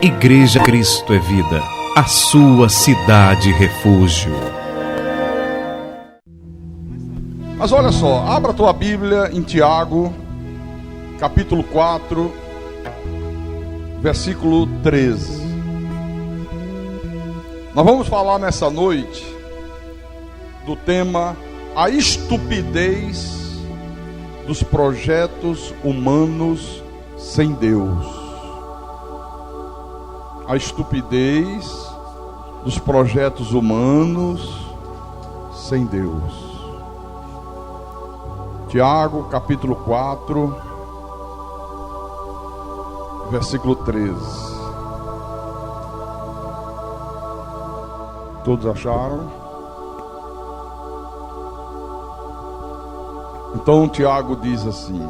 Igreja Cristo é Vida, a sua cidade refúgio. Mas olha só, abra a tua Bíblia em Tiago, capítulo 4, versículo 13. Nós vamos falar nessa noite do tema a estupidez dos projetos humanos sem Deus. A estupidez dos projetos humanos sem Deus. Tiago, capítulo 4, versículo 13. Todos acharam? Então Tiago diz assim: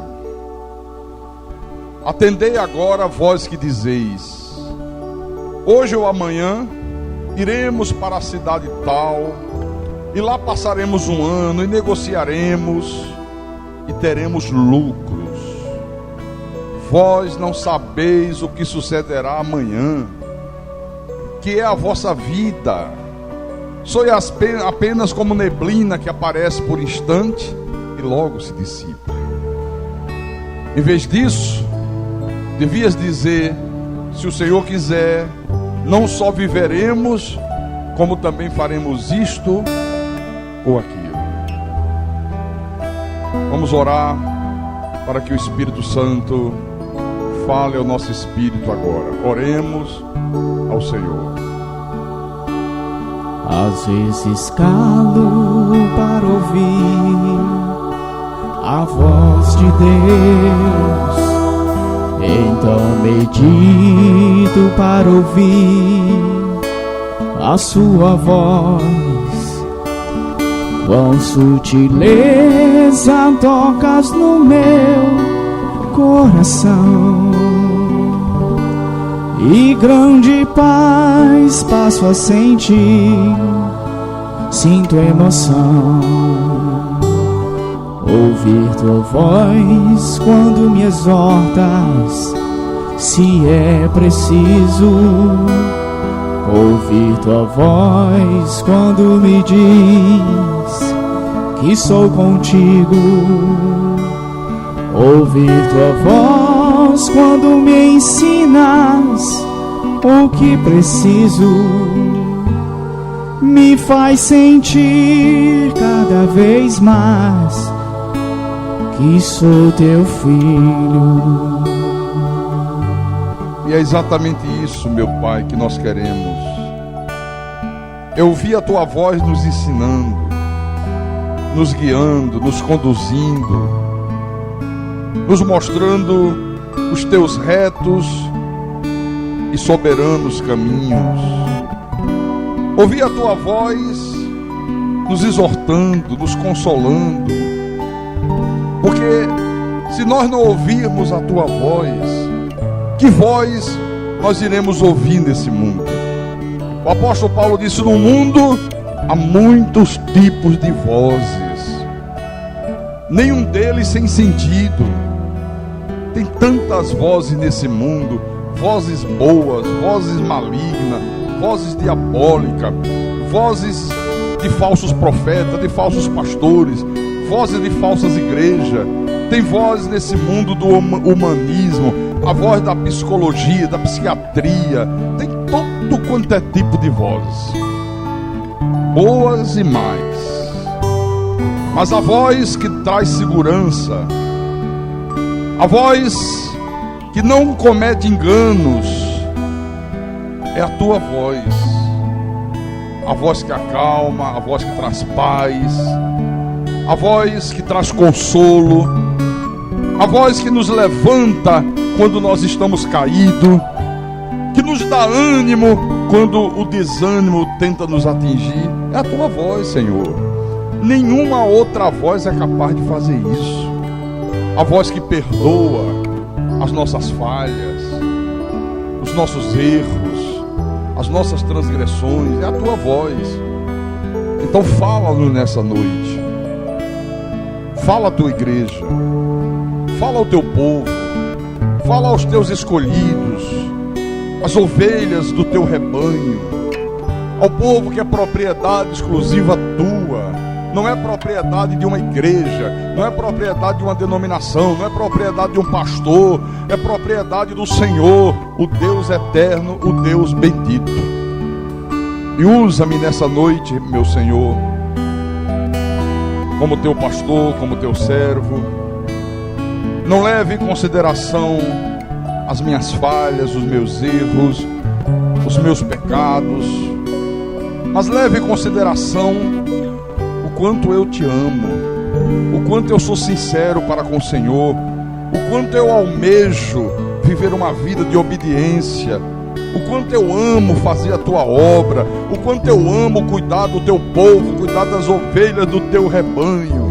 atendei agora vós que dizeis, hoje ou amanhã iremos para a cidade tal, e lá passaremos um ano e negociaremos e teremos lucros. Vós não sabeis o que sucederá amanhã, que é a vossa vida. Sois apenas como neblina que aparece por instante e logo se dissipa. Em vez disso, devias dizer: se o Senhor quiser, não só viveremos, como também faremos isto ou aquilo. Vamos orar para que o Espírito Santo fale ao nosso espírito agora. Oremos ao Senhor. Às vezes calo para ouvir a voz de Deus, então medito para ouvir a sua voz. Quão sutileza tocas no meu coração, e grande paz passo a sentir, sinto emoção. Ouvir tua voz quando me exortas, se é preciso. Ouvir tua voz quando me diz que sou contigo. Ouvir tua voz quando me ensinas o que preciso, me faz sentir cada vez mais que sou teu filho. E é exatamente isso, meu Pai, que nós queremos. Eu ouvi a tua voz nos ensinando, nos guiando, nos conduzindo, nos mostrando os teus retos e soberanos caminhos. Ouvi a tua voz nos exortando, nos consolando, porque se nós não ouvirmos a tua voz, que voz nós iremos ouvir nesse mundo? O apóstolo Paulo disse: no mundo há muitos tipos de vozes, nenhum deles sem sentido. Tem tantas vozes nesse mundo, vozes boas, vozes malignas, vozes diabólicas, vozes de falsos profetas, de falsos pastores, vozes de falsas igrejas. Tem vozes nesse mundo do humanismo, a voz da psicologia, da psiquiatria. Tem todo quanto é tipo de vozes, boas e mais. Mas a voz que traz segurança, a voz que não comete enganos, é a tua voz. A voz que acalma, a voz que traz paz, a voz que traz consolo, a voz que nos levanta quando nós estamos caídos, que nos dá ânimo quando o desânimo tenta nos atingir. É a tua voz, Senhor. Nenhuma outra voz é capaz de fazer isso. A voz que perdoa as nossas falhas, os nossos erros, as nossas transgressões. É a tua voz. Então fala-nos nessa noite. Fala a tua igreja, fala ao teu povo, fala aos teus escolhidos, as ovelhas do teu rebanho, ao povo que é propriedade exclusiva tua, não é propriedade de uma igreja, não é propriedade de uma denominação, não é propriedade de um pastor, é propriedade do Senhor, o Deus eterno, o Deus bendito. E usa-me nessa noite, meu Senhor, como teu pastor, como teu servo. Não leve em consideração as minhas falhas, os meus erros, os meus pecados, mas leve em consideração o quanto eu te amo, o quanto eu sou sincero para com o Senhor, o quanto eu almejo viver uma vida de obediência, o quanto eu amo fazer a tua obra, o quanto eu amo cuidar do teu povo, cuidar das ovelhas do teu rebanho.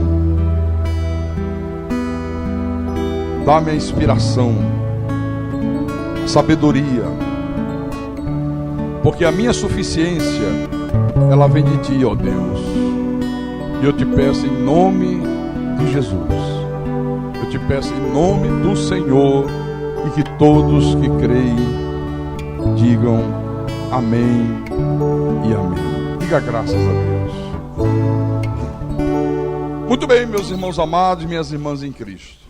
Dá-me a inspiração, a sabedoria, porque a minha suficiência, ela vem de ti, ó Deus. E eu te peço em nome de Jesus, eu te peço em nome do Senhor, e que todos que creem digam amém e amém. Diga graças a Deus. Muito bem, meus irmãos amados e minhas irmãs em Cristo.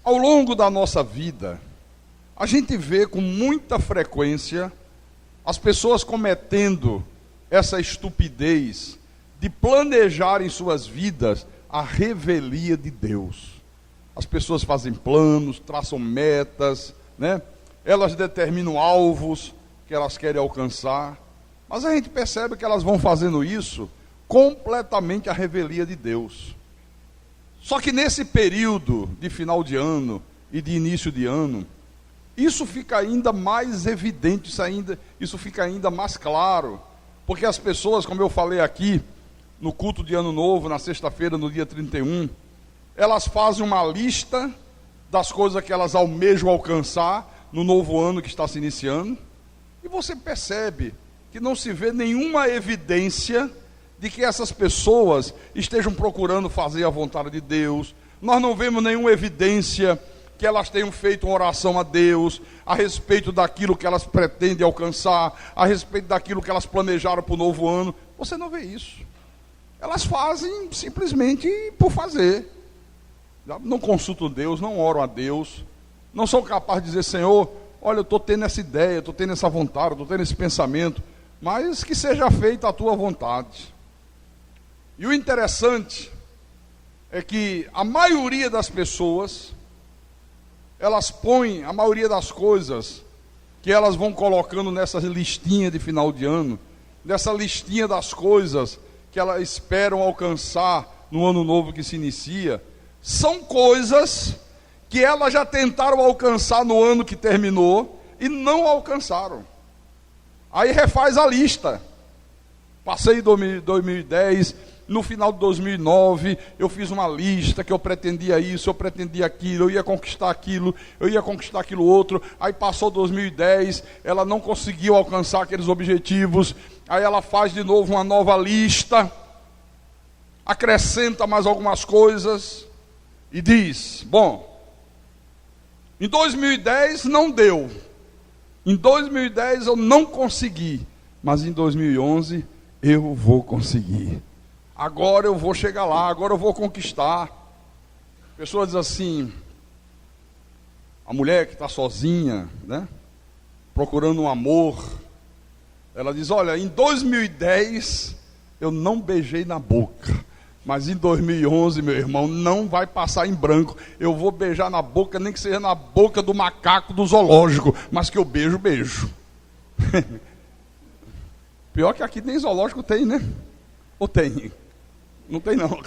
Ao longo da nossa vida, a gente vê com muita frequência as pessoas cometendo essa estupidez de planejar em suas vidas a revelia de Deus. As pessoas fazem planos, traçam metas, né? Elas determinam alvos que elas querem alcançar, mas a gente percebe que elas vão fazendo isso completamente a revelia de Deus. Só que nesse período de final de ano e de início de ano, isso fica ainda mais evidente, isso fica ainda mais claro, porque as pessoas, como eu falei aqui, no culto de Ano Novo, na sexta-feira, no dia 31, elas fazem uma lista das coisas que elas almejam alcançar no novo ano que está se iniciando, e você percebe que não se vê nenhuma evidência de que essas pessoas estejam procurando fazer a vontade de Deus. Nós não vemos nenhuma evidência que elas tenham feito uma oração a Deus a respeito daquilo que elas pretendem alcançar, a respeito daquilo que elas planejaram para o novo ano. Você não vê isso. Elas fazem simplesmente por fazer. Não consultam Deus, não oram a Deus, não são capazes de dizer: Senhor, olha, eu estou tendo essa ideia, estou tendo essa vontade, estou tendo esse pensamento, mas que seja feita a tua vontade. E o interessante é que a maioria das pessoas, elas põem a maioria das coisas que elas vão colocando nessa listinha de final de ano, nessa listinha das coisas que elas esperam alcançar no ano novo que se inicia, são coisas que elas já tentaram alcançar no ano que terminou e não alcançaram. Aí refaz a lista. Passei em 2010, no final de 2009, eu fiz uma lista que eu pretendia isso, eu pretendia aquilo, eu ia conquistar aquilo outro. Aí passou 2010, ela não conseguiu alcançar aqueles objetivos. Aí ela faz de novo uma nova lista, acrescenta mais algumas coisas e diz: bom, em 2010 não deu, em 2010 eu não consegui, mas em 2011 eu vou conseguir. Agora eu vou chegar lá, agora eu vou conquistar. A pessoa diz assim, a mulher que está sozinha, né, procurando um amor, ela diz: olha, em 2010 eu não beijei na boca, mas em 2011, meu irmão, não vai passar em branco. Eu vou beijar na boca, nem que seja na boca do macaco do zoológico, mas que eu beijo. Pior que aqui nem zoológico tem, né? Ou tem? Não tem não.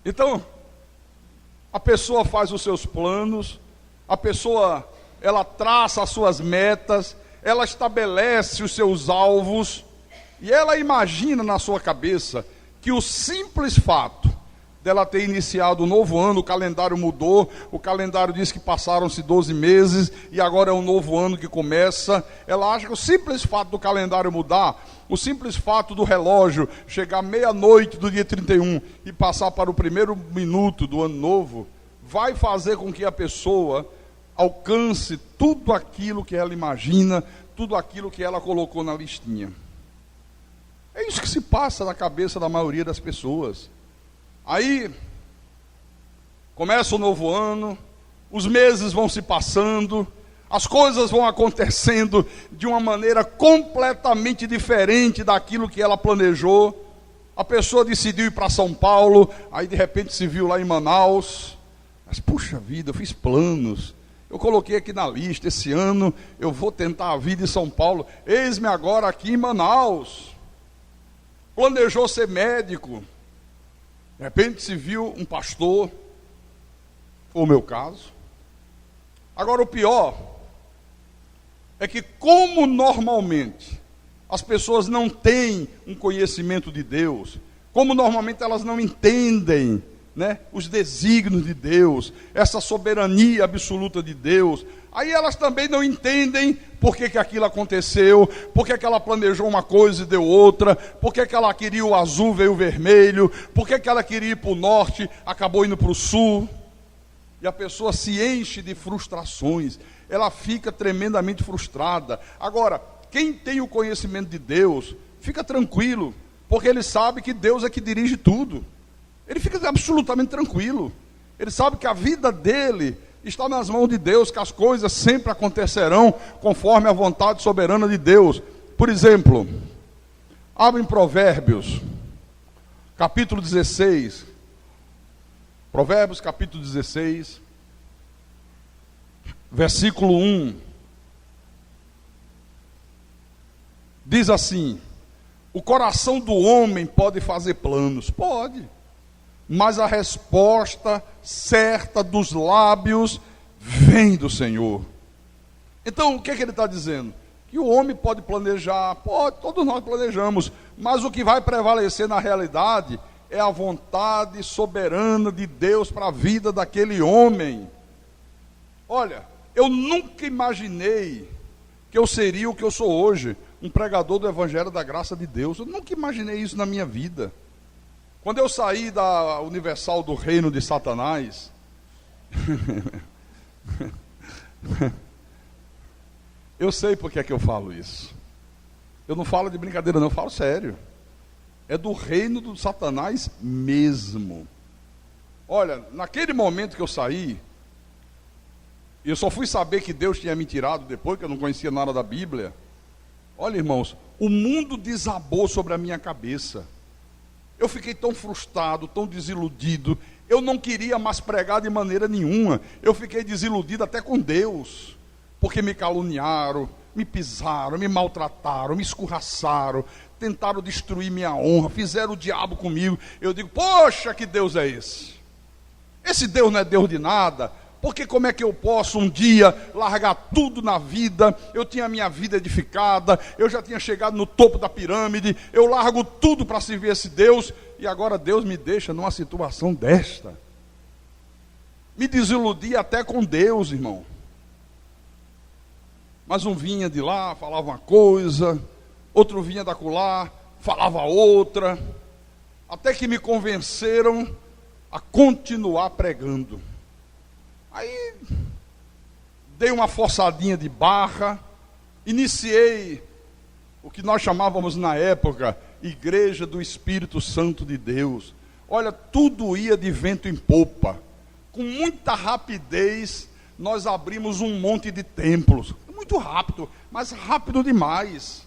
Então, a pessoa faz os seus planos, a pessoa, ela traça as suas metas, ela estabelece os seus alvos, e ela imagina na sua cabeça que o simples fato dela ter iniciado um novo ano, o calendário mudou, o calendário diz que passaram-se 12 meses, e agora é um novo ano que começa. Ela acha que o simples fato do calendário mudar, o simples fato do relógio chegar meia-noite do dia 31 e passar para o primeiro minuto do ano novo, vai fazer com que a pessoa alcance tudo aquilo que ela imagina, tudo aquilo que ela colocou na listinha. É isso que se passa na cabeça da maioria das pessoas. Aí, começa o novo ano, os meses vão se passando, as coisas vão acontecendo de uma maneira completamente diferente daquilo que ela planejou. A pessoa decidiu ir para São Paulo, aí de repente se viu lá em Manaus. Mas, puxa vida, eu fiz planos. Eu coloquei aqui na lista, esse ano eu vou tentar a vida em São Paulo. Eis-me agora aqui em Manaus. Planejou ser médico. De repente se viu um pastor. Foi o meu caso. Agora o pior é que, como normalmente as pessoas não têm um conhecimento de Deus, como normalmente elas não entendem, os desígnios de Deus, essa soberania absoluta de Deus, aí elas também não entendem por que aquilo aconteceu, por que ela planejou uma coisa e deu outra, por que ela queria o azul, veio o vermelho, por que ela queria ir para o norte, acabou indo para o sul. E a pessoa se enche de frustrações, ela fica tremendamente frustrada. Agora, quem tem o conhecimento de Deus, fica tranquilo, porque ele sabe que Deus é que dirige tudo. Ele fica absolutamente tranquilo. Ele sabe que a vida dele está nas mãos de Deus, que as coisas sempre acontecerão conforme a vontade soberana de Deus. Por exemplo, abre em Provérbios, capítulo 16. Provérbios, capítulo 16, versículo 1. Diz assim: o coração do homem pode fazer planos? Pode. Mas a resposta certa dos lábios vem do Senhor. Então, o que ele está dizendo? Que o homem pode planejar, pode, todos nós planejamos, mas o que vai prevalecer na realidade é a vontade soberana de Deus para a vida daquele homem. Olha, eu nunca imaginei que eu seria o que eu sou hoje, um pregador do Evangelho da Graça de Deus. Eu nunca imaginei isso na minha vida. Quando eu saí da Universal do Reino de Satanás, eu sei por que é que eu falo isso. Eu não falo de brincadeira não, eu falo sério. É do reino do Satanás mesmo. Olha, naquele momento que eu saí, eu só fui saber que Deus tinha me tirado depois, que eu não conhecia nada da Bíblia. Olha, irmãos, o mundo desabou sobre a minha cabeça. Eu fiquei tão frustrado, tão desiludido. Eu não queria mais pregar de maneira nenhuma. Eu fiquei desiludido até com Deus, porque me caluniaram, me pisaram, me maltrataram, me escorraçaram, tentaram destruir minha honra, fizeram o diabo comigo. Eu digo, poxa, que Deus é esse? Esse Deus não é Deus de nada. Porque como é que eu posso um dia largar tudo na vida? Eu tinha a minha vida edificada, eu já tinha chegado no topo da pirâmide, eu largo tudo para servir esse Deus, e agora Deus me deixa numa situação desta. Me desiludi até com Deus, irmão. Mas um vinha de lá, falava uma coisa, outro vinha da acolá, falava outra, até que me convenceram a continuar pregando. Aí, dei uma forçadinha de barra, iniciei o que nós chamávamos na época, Igreja do Espírito Santo de Deus. Olha, tudo ia de vento em popa. Com muita rapidez, nós abrimos um monte de templos. Muito rápido, mas rápido demais.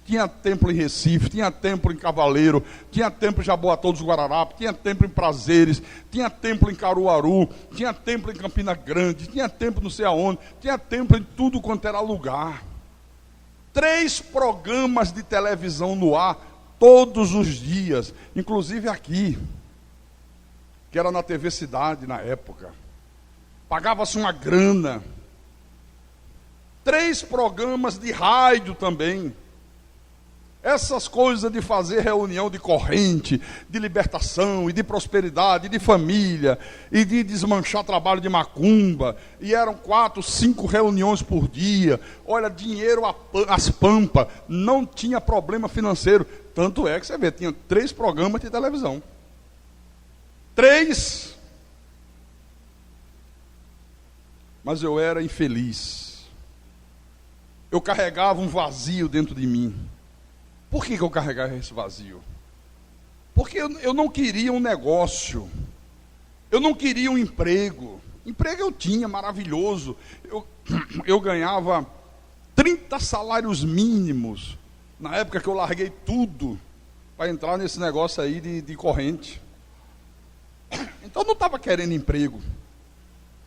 Tinha templo em Recife, tinha templo em Cavaleiro, tinha templo em Jaboatão dos Guararapes, tinha templo em Prazeres, tinha templo em Caruaru, tinha templo em Campina Grande, tinha templo não sei aonde, tinha templo em tudo quanto era lugar. 3 programas de televisão no ar, todos os dias, inclusive aqui, que era na TV Cidade na época. Pagava-se uma grana. 3 programas de rádio também. Essas coisas de fazer reunião de corrente, de libertação e de prosperidade, de família, e de desmanchar trabalho de macumba, e eram 4, 5 reuniões por dia. Olha, dinheiro às pampas, não tinha problema financeiro. Tanto é que você vê, tinha 3 programas de televisão. 3. mas eu era infeliz. Eu carregava um vazio dentro de mim. Por que eu carregava esse vazio? Porque eu não queria um negócio, eu não queria um emprego. Emprego eu tinha, maravilhoso. Eu ganhava 30 salários mínimos, na época que eu larguei tudo para entrar nesse negócio aí de corrente. Então eu não estava querendo emprego,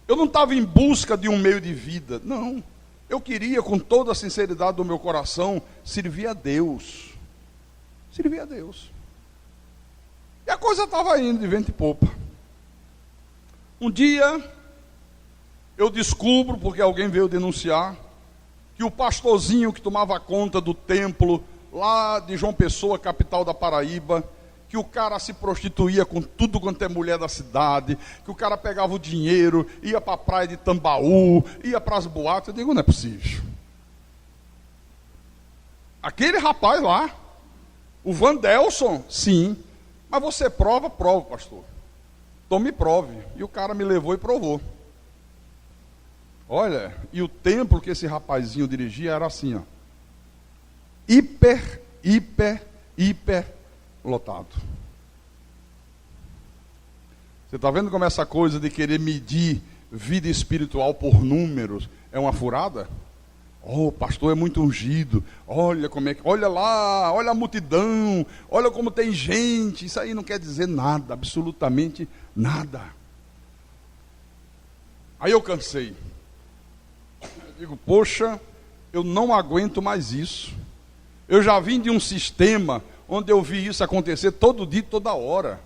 eu não estava em busca de um meio de vida, não. Eu queria, com toda a sinceridade do meu coração, servir a Deus. Servir a Deus. E a coisa estava indo de vento e popa. Um dia, eu descubro, porque alguém veio denunciar, que o pastorzinho que tomava conta do templo, lá de João Pessoa, capital da Paraíba, que o cara se prostituía com tudo quanto é mulher da cidade, que o cara pegava o dinheiro, ia para a praia de Tambaú, ia para as boates. Eu digo, não é possível. Aquele rapaz lá, o Vandelson, sim. Mas você prova, pastor. Então me prove. E o cara me levou e provou. Olha, e o templo que esse rapazinho dirigia era assim, ó. Hiper lotado. Você está vendo como essa coisa de querer medir vida espiritual por números é uma furada? Oh, o pastor é muito ungido. Olha como é que, olha lá, olha a multidão, olha como tem gente. Isso aí não quer dizer nada, absolutamente nada. Aí eu cansei. Eu digo, poxa, eu não aguento mais isso. Eu já vim de um sistema onde eu vi isso acontecer todo dia, toda hora.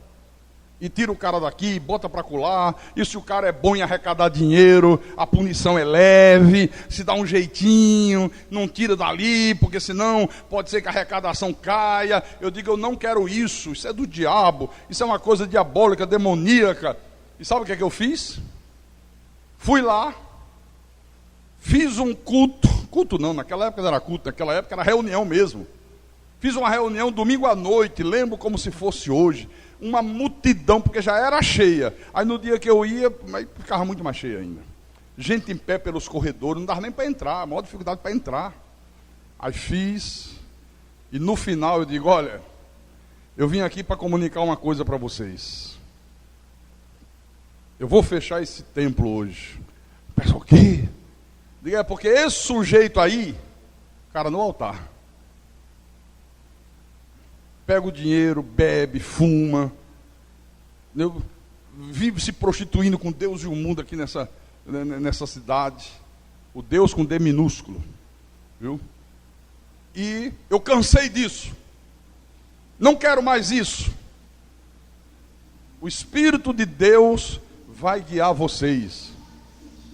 E tira o cara daqui, bota para colar. E se o cara é bom em arrecadar dinheiro, a punição é leve, se dá um jeitinho, não tira dali, porque senão pode ser que a arrecadação caia. Eu digo, eu não quero isso, isso é do diabo, isso é uma coisa diabólica, demoníaca. E sabe o que é que eu fiz? Fui lá, fiz um culto não, naquela época não era culto, naquela época era reunião mesmo. Fiz uma reunião domingo à noite, lembro como se fosse hoje. Uma multidão, porque já era cheia. Aí no dia que eu ia, aí ficava muito mais cheia ainda. Gente em pé pelos corredores, não dava nem para entrar, a maior dificuldade para entrar. Aí fiz, e no final eu digo, olha, eu vim aqui para comunicar uma coisa para vocês. Eu vou fechar esse templo hoje. Pensa, o quê? Diga, é porque esse sujeito aí, cara, no altar, pega o dinheiro, bebe, fuma, vive se prostituindo com Deus e o mundo aqui nessa cidade. O Deus com D minúsculo, viu? E eu cansei disso. Não quero mais isso. O Espírito de Deus vai guiar vocês.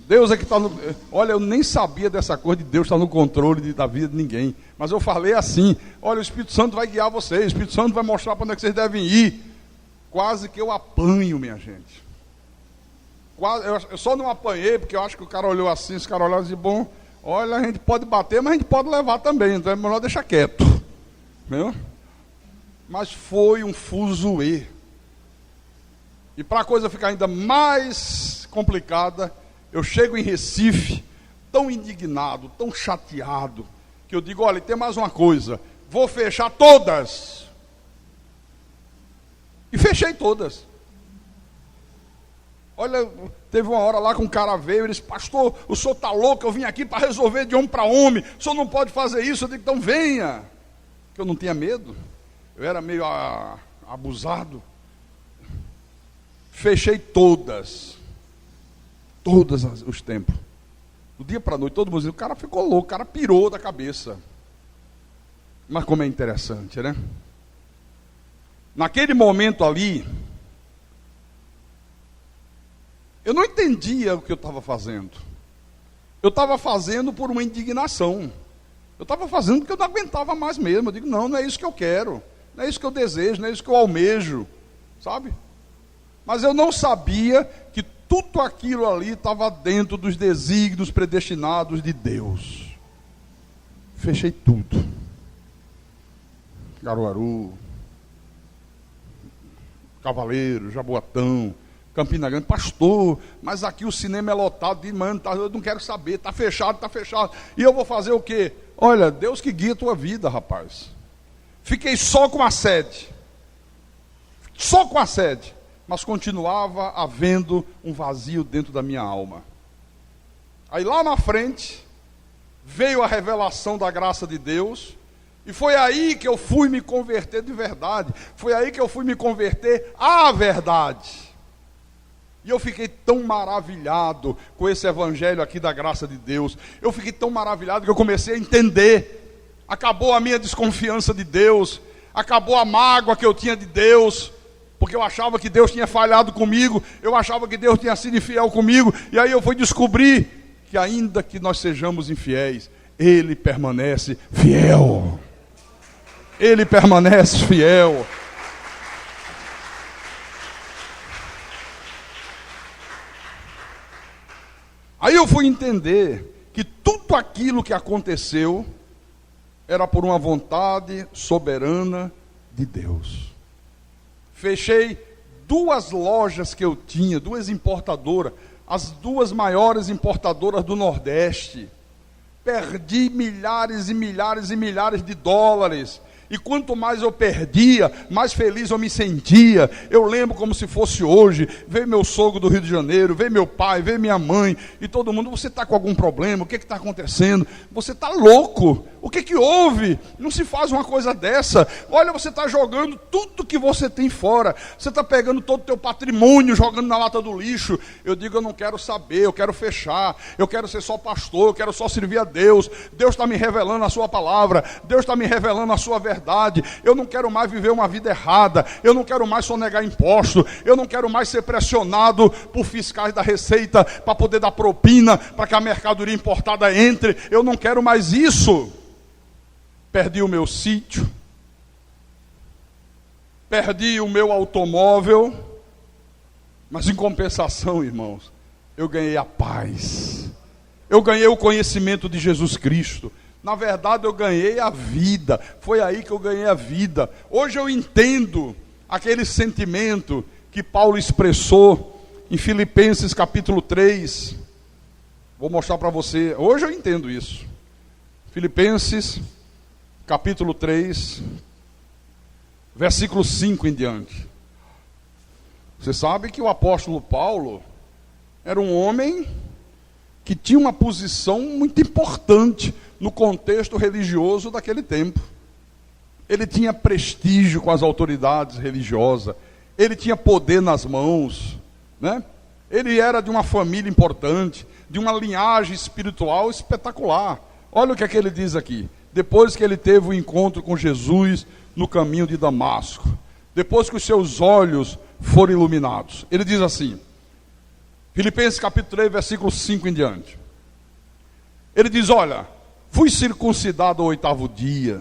Deus é que está no... Olha, eu nem sabia dessa coisa de Deus estar no controle da vida de ninguém. Mas eu falei assim, olha, o Espírito Santo vai guiar vocês, o Espírito Santo vai mostrar para onde é que vocês devem ir. Quase que eu apanho, minha gente. Eu só não apanhei, porque eu acho que o cara olhou assim, esse cara olhou e disse, bom, olha, a gente pode bater, mas a gente pode levar também, então é melhor deixar quieto. Viu? Mas foi um fuzuê. E para a coisa ficar ainda mais complicada, eu chego em Recife, tão indignado, tão chateado, que eu digo, olha, tem mais uma coisa, vou fechar todas. E fechei todas. Olha, teve uma hora lá que um cara veio, ele disse, pastor, o senhor está louco, eu vim aqui para resolver de homem para homem, o senhor não pode fazer isso. Eu digo, então venha. Porque eu não tinha medo, eu era meio abusado. Fechei todos os templos. Do dia para a noite, todo mundo dizia, o cara ficou louco, o cara pirou da cabeça. Mas como é interessante, né? Naquele momento ali, eu não entendia o que eu estava fazendo. Eu estava fazendo por uma indignação. Eu estava fazendo porque eu não aguentava mais mesmo. Eu digo, não é isso que eu quero, não é isso que eu desejo, não é isso que eu almejo, sabe? Mas eu não sabia que tudo aquilo ali estava dentro dos desígnios predestinados de Deus. Fechei tudo. Caruaru, Cavaleiro, Jaboatão, Campina Grande, pastor, mas aqui o cinema é lotado de manhã, eu não quero saber, está fechado. E eu vou fazer o quê? Olha, Deus que guia a tua vida, rapaz. Fiquei só com a sede, mas continuava havendo um vazio dentro da minha alma. Aí lá na frente, veio a revelação da graça de Deus, e foi aí que eu fui me converter de verdade, foi aí que eu fui me converter à verdade. E eu fiquei tão maravilhado com esse evangelho aqui da graça de Deus, eu fiquei tão maravilhado que eu comecei a entender, acabou a minha desconfiança de Deus, acabou a mágoa que eu tinha de Deus, porque eu achava que Deus tinha falhado comigo, eu achava que Deus tinha sido infiel comigo, e aí eu fui descobrir que ainda que nós sejamos infiéis, Ele permanece fiel. Ele permanece fiel. Aí eu fui entender que tudo aquilo que aconteceu era por uma vontade soberana de Deus. Fechei 2 lojas que eu tinha, 2 importadoras, as 2 maiores importadoras do Nordeste. Perdi milhares e milhares e milhares de dólares. E quanto mais eu perdia, mais feliz eu me sentia. Eu lembro como se fosse hoje. Veio meu sogro do Rio de Janeiro, veio meu pai, veio minha mãe. E todo mundo, você está com algum problema? O que está acontecendo? Você está louco? O que houve? Não se faz uma coisa dessa. Olha, você está jogando tudo que você tem fora. Você está pegando todo o teu patrimônio, jogando na lata do lixo. Eu digo, eu não quero saber, eu quero fechar. Eu quero ser só pastor, eu quero só servir a Deus. Deus está me revelando a sua palavra. Deus está me revelando a sua verdade. Eu não quero mais viver uma vida errada. Eu não quero mais sonegar imposto. Eu não quero mais ser pressionado por fiscais da Receita para poder dar propina, para que a mercadoria importada entre. Eu não quero mais isso. Perdi o meu sítio, perdi o meu automóvel, mas em compensação, irmãos, eu ganhei a paz, eu ganhei o conhecimento de Jesus Cristo. Na verdade, eu ganhei a vida. Foi aí que eu ganhei a vida. Hoje eu entendo aquele sentimento que Paulo expressou em Filipenses capítulo 3. Vou mostrar para você. Hoje eu entendo isso. Filipenses capítulo 3, versículo 5 em diante. Você sabe que o apóstolo Paulo era um homem que tinha uma posição muito importante no contexto religioso daquele tempo. Ele tinha prestígio com as autoridades religiosas, ele tinha poder nas mãos, né? Ele era de uma família importante, de uma linhagem espiritual espetacular. Olha o que é que ele diz aqui. Depois que ele teve o encontro com Jesus no caminho de Damasco, depois que os seus olhos foram iluminados, ele diz assim, Filipenses capítulo 3, versículo 5 em diante. Ele diz, olha, fui circuncidado ao 8º dia,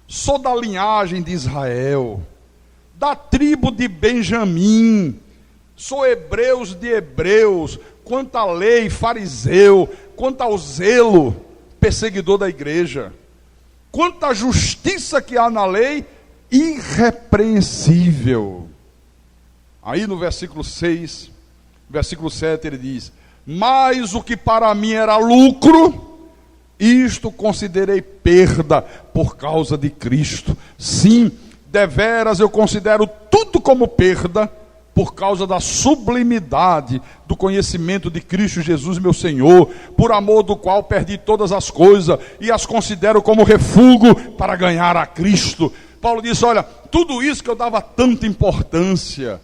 sou da linhagem de Israel, da tribo de Benjamim, sou hebreus de hebreus, quanto à lei, fariseu, quanto ao zelo, perseguidor da igreja, quanto à justiça que há na lei, irrepreensível. Aí no versículo 6, versículo 7 ele diz, mas o que para mim era lucro, isto considerei perda por causa de Cristo. Sim, deveras eu considero tudo como perda, por causa da sublimidade do conhecimento de Cristo Jesus meu Senhor, por amor do qual perdi todas as coisas, e as considero como refúgio para ganhar a Cristo. Paulo disse, olha, tudo isso que eu dava tanta importância,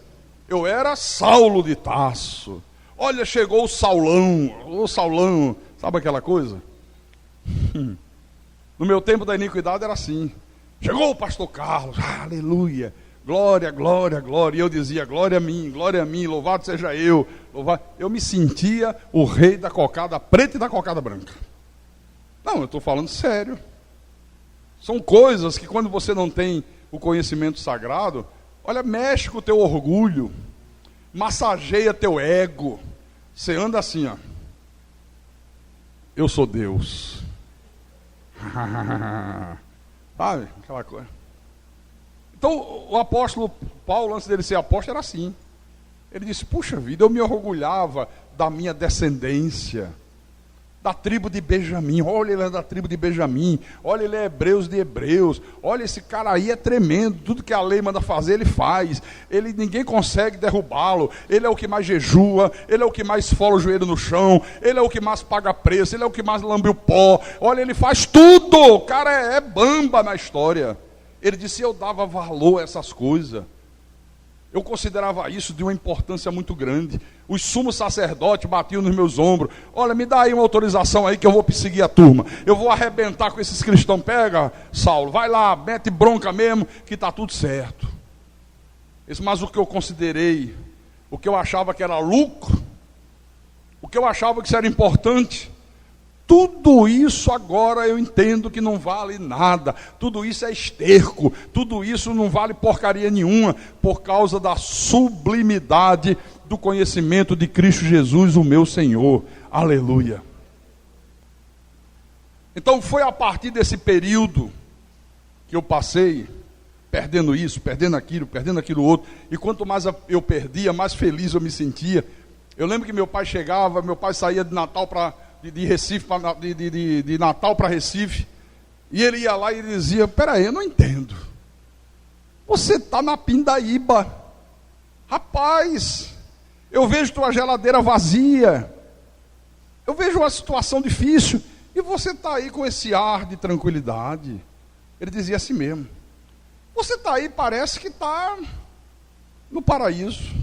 eu era Saulo de Tarso, olha, chegou o Saulão, sabe aquela coisa? No meu tempo da iniquidade era assim, chegou o pastor Carlos, aleluia, glória, glória, glória, e eu dizia, glória a mim, louvado seja eu, louvado. Eu me sentia o rei da cocada preta e da cocada branca. Não, eu estou falando sério. São coisas que quando você não tem o conhecimento sagrado, olha, mexe com o teu orgulho, massageia teu ego, você anda assim, ó, eu sou Deus, sabe, aquela coisa. Então, o apóstolo Paulo, antes dele ser apóstolo, era assim. Ele disse, puxa vida, eu me orgulhava da minha descendência, da tribo de Benjamim. Olha, ele é da tribo de Benjamim. Olha, ele é hebreus de hebreus. Olha, esse cara aí é tremendo. Tudo que a lei manda fazer, ele faz. Ninguém consegue derrubá-lo. Ele é o que mais jejua. Ele é o que mais esfola o joelho no chão. Ele é o que mais paga preço. Ele é o que mais lambe o pó. Olha, ele faz tudo. O cara é bamba na história. Ele disse, eu dava valor a essas coisas. Eu considerava isso de uma importância muito grande. Os sumos sacerdotes batiam nos meus ombros. Olha, me dá aí uma autorização aí que eu vou perseguir a turma. Eu vou arrebentar com esses cristãos. Pega, Saulo, vai lá, mete bronca mesmo, que está tudo certo. Mas o que eu considerei, o que eu achava que era lucro, o que eu achava que isso era importante, tudo isso agora eu entendo que não vale nada. Tudo isso é esterco. Tudo isso não vale porcaria nenhuma, por causa da sublimidade do conhecimento de Cristo Jesus, o meu Senhor. Aleluia. Então foi a partir desse período que eu passei, perdendo isso, perdendo aquilo outro. E quanto mais eu perdia, mais feliz eu me sentia. Eu lembro que meu pai chegava, meu pai saía de Natal de Natal para Recife, e ele ia lá e ele dizia, peraí, eu não entendo, você está na pindaíba, rapaz, eu vejo tua geladeira vazia, eu vejo uma situação difícil, e você está aí com esse ar de tranquilidade. Ele dizia assim mesmo, você está aí, parece que está no paraíso.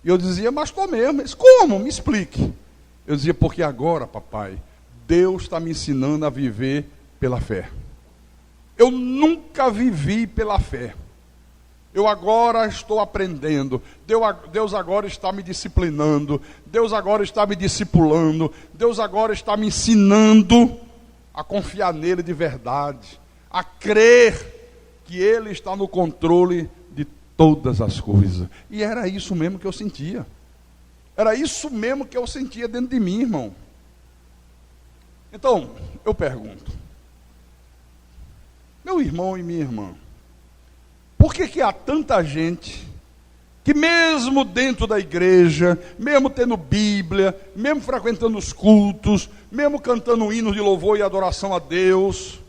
E eu dizia, mas estou mesmo. Ele disse, como? Me explique. Eu dizia, porque agora, papai, Deus está me ensinando a viver pela fé. Eu nunca vivi pela fé. Eu agora estou aprendendo. Deus agora está me disciplinando. Deus agora está me discipulando. Deus agora está me ensinando a confiar nele de verdade. A crer que ele está no controle de todas as coisas. E era isso mesmo que eu sentia. Era isso mesmo que eu sentia dentro de mim, irmão. Então, eu pergunto, meu irmão e minha irmã, por que há tanta gente que mesmo dentro da igreja, mesmo tendo Bíblia, mesmo frequentando os cultos, mesmo cantando hinos de louvor e adoração a Deus,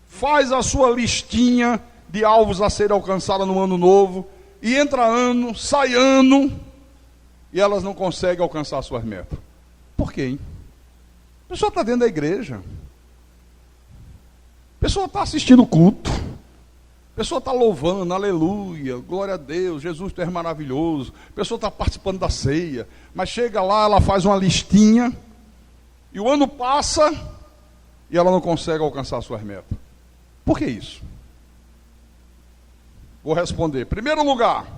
faz a sua listinha de alvos a serem alcançados no ano novo, e entra ano, sai ano, e elas não conseguem alcançar suas metas? Por quê, hein? A pessoa está dentro da igreja, a pessoa está assistindo o culto, a pessoa está louvando, aleluia, glória a Deus, Jesus tu és maravilhoso, a pessoa está participando da ceia, mas chega lá, ela faz uma listinha, e o ano passa, e ela não consegue alcançar suas metas. Por que isso? Vou responder. Primeiro lugar,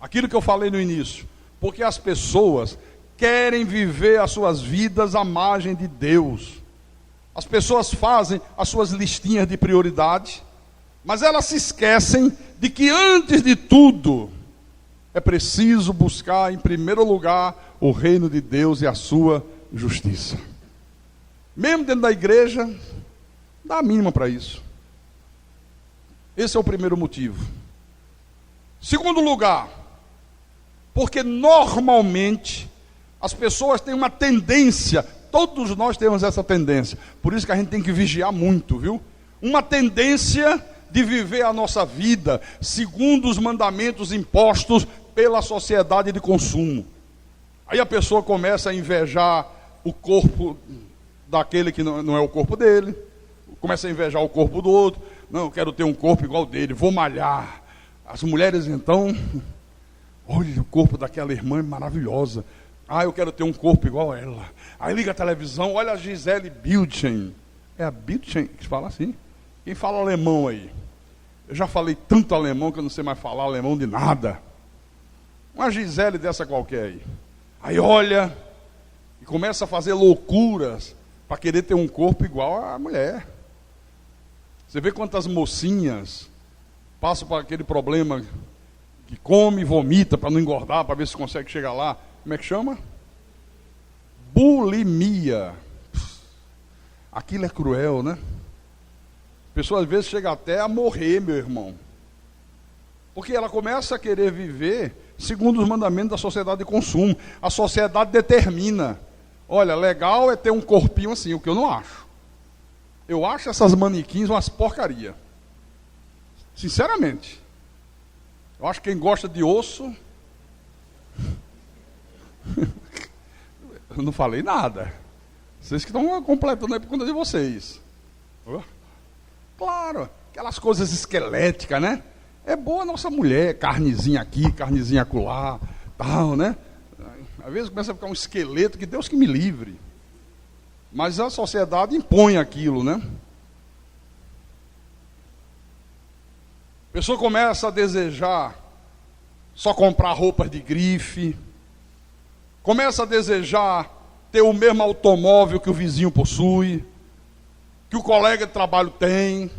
aquilo que eu falei no início, porque as pessoas querem viver as suas vidas à margem de Deus. As pessoas fazem as suas listinhas de prioridade, mas elas se esquecem de que antes de tudo é preciso buscar em primeiro lugar o reino de Deus e a sua justiça. Mesmo dentro da igreja, dá a mínima para isso. Esse é o primeiro motivo. Segundo lugar, porque normalmente as pessoas têm uma tendência, todos nós temos essa tendência, por isso que a gente tem que vigiar muito, viu? Uma tendência de viver a nossa vida segundo os mandamentos impostos pela sociedade de consumo. Aí a pessoa começa a invejar o corpo daquele que não é o corpo dele, começa a invejar o corpo do outro. Não, eu quero ter um corpo igual dele, vou malhar. As mulheres então, olha, o corpo daquela irmã é maravilhosa. Ah, eu quero ter um corpo igual a ela. Aí liga a televisão, olha a Gisele Bündchen. É a Bündchen que se fala assim? Quem fala alemão aí? Eu já falei tanto alemão que eu não sei mais falar alemão de nada. Uma Gisele dessa qualquer aí. Aí olha, e começa a fazer loucuras para querer ter um corpo igual à mulher. Você vê quantas mocinhas passam por aquele problema que come e vomita para não engordar, para ver se consegue chegar lá. Como é que chama? Bulimia. Aquilo é cruel, né? A pessoa às vezes chega até a morrer, meu irmão. Porque ela começa a querer viver segundo os mandamentos da sociedade de consumo. A sociedade determina. Olha, legal é ter um corpinho assim, o que eu não acho. Eu acho essas manequins umas porcaria. Sinceramente. Eu acho que quem gosta de osso... Eu não falei nada. Vocês que estão completando aí por conta de vocês. Claro, aquelas coisas esqueléticas, né? É boa a nossa mulher, carnezinha aqui, carnezinha acolá, tal, né? Às vezes começa a ficar um esqueleto, que Deus que me livre. Mas a sociedade impõe aquilo, né? A pessoa começa a desejar só comprar roupas de grife, começa a desejar ter o mesmo automóvel que o vizinho possui, que o colega de trabalho tem.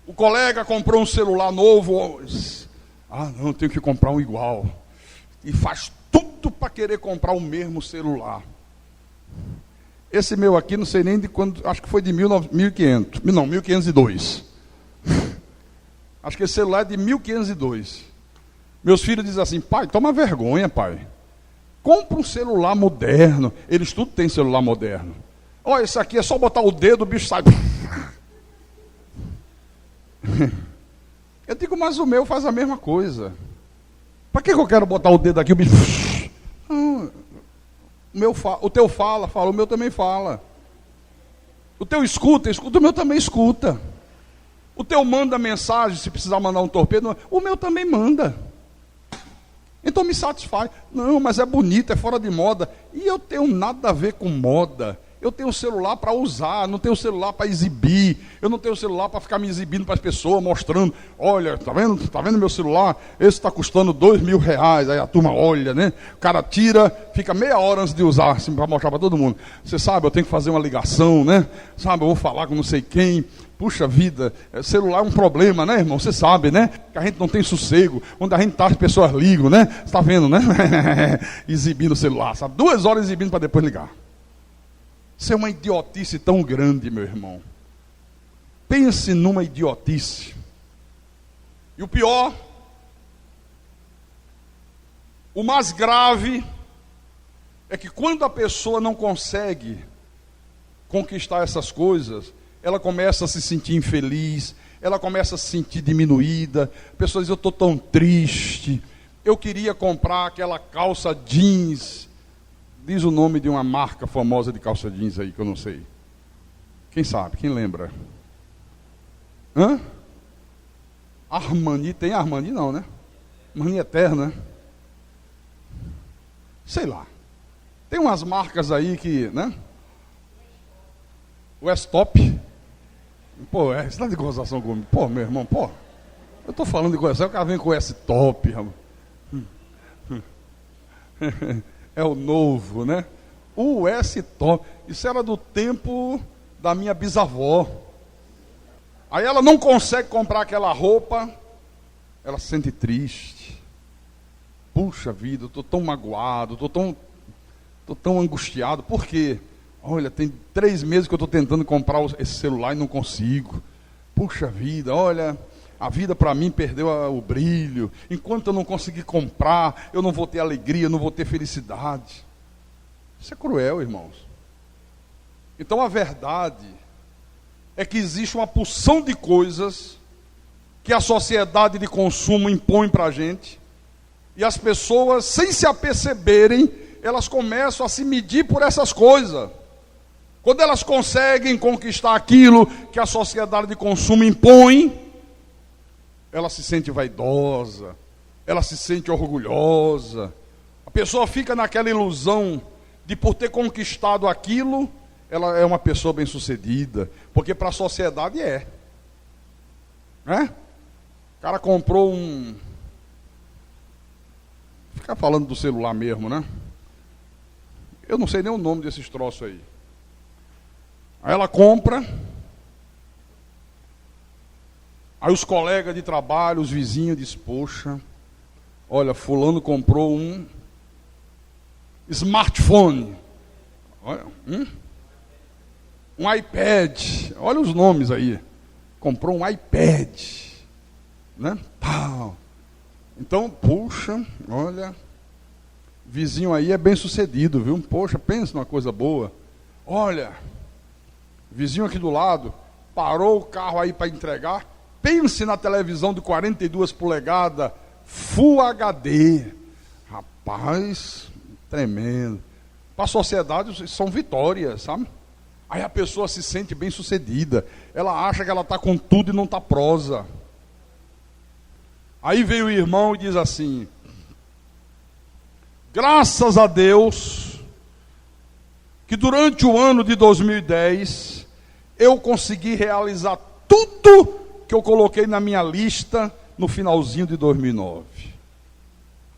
O colega comprou um celular novo, não, eu tenho que comprar um igual. E faz tudo para querer comprar o mesmo celular. Esse meu aqui, não sei nem de quando, acho que foi de 1502. Acho que esse celular é de 1502. Meus filhos dizem assim: pai, toma vergonha, pai. Compra um celular moderno. Eles tudo têm celular moderno. Olha, esse aqui é só botar o dedo, o bicho sai. Eu digo, mas o meu faz a mesma coisa. Para que eu quero botar o dedo aqui, o bicho... O teu fala, o meu também fala. O teu escuta, o meu também escuta. O teu manda mensagem, se precisar mandar um torpedo, o meu também manda. Então me satisfaz. Não, mas é bonito, é fora de moda. E eu tenho nada a ver com moda. Eu tenho um celular para usar, não tenho celular para exibir. Eu não tenho celular para ficar me exibindo para as pessoas, mostrando. Olha, tá vendo meu celular? Esse está custando R$2.000. Aí a turma olha, né? O cara tira, fica meia hora antes de usar, assim, para mostrar para todo mundo. Você sabe, eu tenho que fazer uma ligação, né? Sabe, eu vou falar com não sei quem. Puxa vida, celular é um problema, né, irmão? Você sabe, né? Que a gente não tem sossego. Onde a gente está, as pessoas ligam, né? Você está vendo, né? Exibindo o celular, sabe? 2 horas exibindo para depois ligar. Isso é uma idiotice tão grande, meu irmão. Pense numa idiotice. E o pior, o mais grave, é que quando a pessoa não consegue conquistar essas coisas, ela começa a se sentir infeliz, ela começa a se sentir diminuída. A pessoa diz: eu estou tão triste, eu queria comprar aquela calça jeans. Diz o nome de uma marca famosa de calça jeans aí, que eu não sei. Quem sabe? Quem lembra? Armani, tem Armani não, né? Armani Eterna. Sei lá. Tem umas marcas aí que, né? O S-Top. Pô, você tá de gozação comigo? Pô, meu irmão, pô. Eu tô falando de gozação, o cara vem com o S-Top, rapaz. É o novo, né? O S-Top. Isso era do tempo da minha bisavó. Aí ela não consegue comprar aquela roupa, ela se sente triste. Puxa vida, eu estou tão magoado, estou tão angustiado. Por quê? Olha, tem 3 meses que eu estou tentando comprar esse celular e não consigo. Puxa vida, olha... A vida para mim perdeu o brilho. Enquanto eu não conseguir comprar, eu não vou ter alegria, não vou ter felicidade. Isso é cruel, irmãos. Então a verdade é que existe uma porção de coisas que a sociedade de consumo impõe para a gente. E as pessoas, sem se aperceberem, elas começam a se medir por essas coisas. Quando elas conseguem conquistar aquilo que a sociedade de consumo impõe, ela se sente vaidosa, ela se sente orgulhosa. A pessoa fica naquela ilusão de, por ter conquistado aquilo, ela é uma pessoa bem-sucedida. Porque para a sociedade é. Né? O cara comprou um... Ficar falando do celular mesmo, né? Eu não sei nem o nome desses troços aí. Aí ela compra... Aí os colegas de trabalho, os vizinhos dizem: poxa, olha, fulano comprou um smartphone, olha, um iPad, olha os nomes aí, comprou um iPad. né? Pau. Então, puxa, olha, vizinho aí é bem sucedido, viu? Poxa, pensa numa coisa boa. Olha, vizinho aqui do lado, parou o carro aí para entregar, pense na televisão de 42 polegadas, Full HD. Rapaz, tremendo. Para a sociedade são vitórias, sabe? Aí a pessoa se sente bem sucedida. Ela acha que ela está com tudo e não está prosa. Aí veio o irmão e diz assim: graças a Deus que durante o ano de 2010 eu consegui realizar tudo que eu coloquei na minha lista no finalzinho de 2009.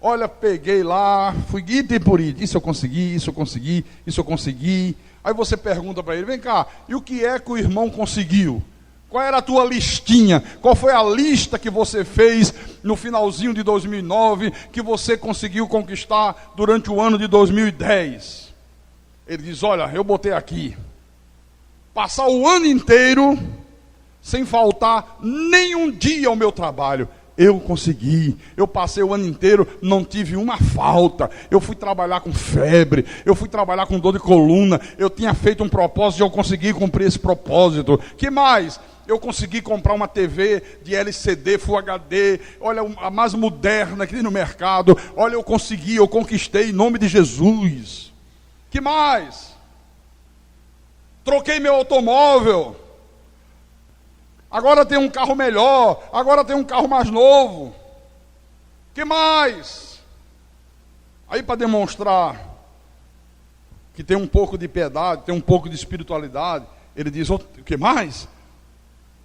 Olha, peguei lá, fui item por item. Isso eu consegui, isso eu consegui, isso eu consegui. Aí você pergunta para ele: vem cá, e o que é que o irmão conseguiu? Qual era a tua listinha? Qual foi a lista que você fez no finalzinho de 2009 que você conseguiu conquistar durante o ano de 2010? Ele diz: olha, eu botei aqui: passar o ano inteiro sem faltar nenhum dia ao meu trabalho. Eu consegui, eu passei o ano inteiro, não tive uma falta. Eu fui trabalhar com febre, eu fui trabalhar com dor de coluna. Eu tinha feito um propósito e eu consegui cumprir esse propósito. Que mais? Eu consegui comprar uma TV de LCD, Full HD, olha, a mais moderna que tem no mercado. Olha, eu consegui, eu conquistei em nome de Jesus. Que mais? Troquei meu automóvel. Agora tem um carro melhor, agora tem um carro mais novo. Que mais? Aí, para demonstrar que tem um pouco de piedade, tem um pouco de espiritualidade, ele diz: o que mais?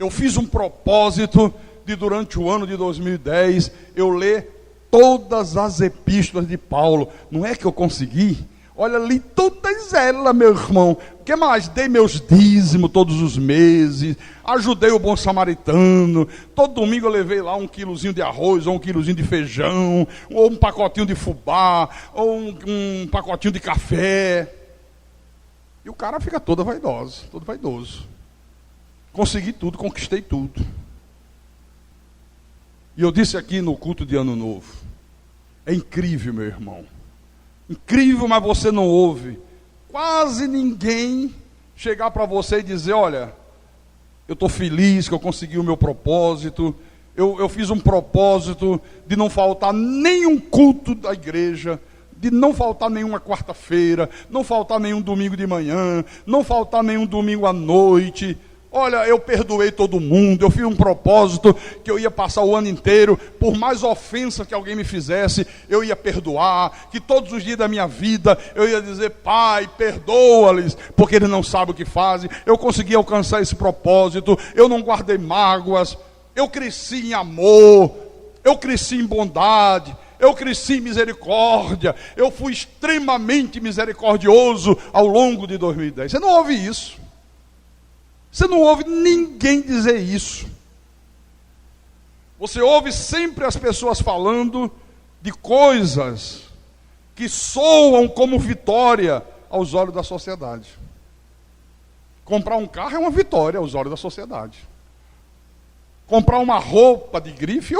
Eu fiz um propósito de, durante o ano de 2010, eu ler todas as epístolas de Paulo. Não é que eu consegui? Olha, li todas elas, meu irmão. O que mais? Dei meus dízimos todos os meses, ajudei o bom samaritano. Todo domingo eu levei lá 1 quilozinho de arroz, ou 1 quilozinho de feijão, ou um pacotinho de fubá, ou um pacotinho de café. E o cara fica todo vaidoso. Consegui tudo, conquistei tudo. E eu disse aqui no culto de Ano Novo: é incrível, meu irmão. Incrível, mas você não ouve quase ninguém chegar para você e dizer: olha, eu estou feliz que eu consegui o meu propósito. Eu fiz um propósito de não faltar nenhum culto da igreja, de não faltar nenhuma quarta-feira, não faltar nenhum domingo de manhã, não faltar nenhum domingo à noite. Olha, eu perdoei todo mundo, eu fiz um propósito que eu ia passar o ano inteiro, por mais ofensa que alguém me fizesse, eu ia perdoar, que todos os dias da minha vida eu ia dizer: Pai, perdoa-lhes, porque eles não sabem o que fazem. Eu consegui alcançar esse propósito, eu não guardei mágoas, eu cresci em amor, eu cresci em bondade, eu cresci em misericórdia, eu fui extremamente misericordioso ao longo de 2010. Você não ouve isso. Você não ouve ninguém dizer isso. Você ouve sempre as pessoas falando de coisas que soam como vitória aos olhos da sociedade. Comprar um carro é uma vitória aos olhos da sociedade. Comprar uma roupa de grife,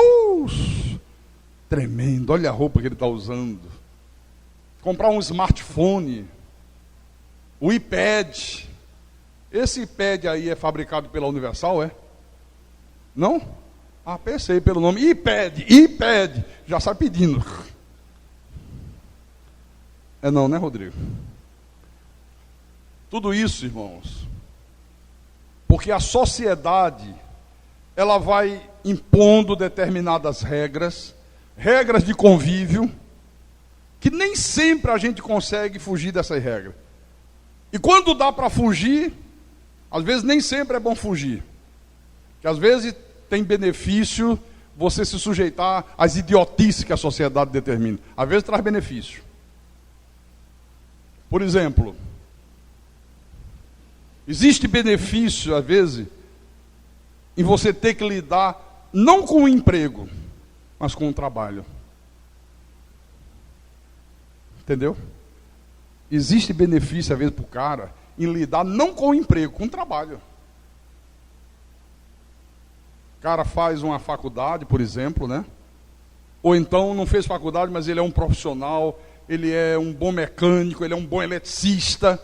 tremendo, olha a roupa que ele está usando. Comprar um smartphone, o iPad. Esse iPad aí é fabricado pela Universal, é? Não? Ah, pensei pelo nome. iPad. Já sai pedindo. É não, né, Rodrigo? Tudo isso, irmãos, porque a sociedade, ela vai impondo determinadas regras de convívio, que nem sempre a gente consegue fugir dessas regras. E quando dá para fugir, às vezes nem sempre é bom fugir. Porque às vezes tem benefício você se sujeitar às idiotices que a sociedade determina. Às vezes traz benefício. Por exemplo, existe benefício, às vezes, em você ter que lidar não com o emprego, mas com o trabalho. Entendeu? Existe benefício, às vezes, para o cara em lidar não com o emprego, com o trabalho. O cara faz uma faculdade, por exemplo, né? Ou então não fez faculdade, mas ele é um profissional, ele é um bom mecânico, ele é um bom eletricista.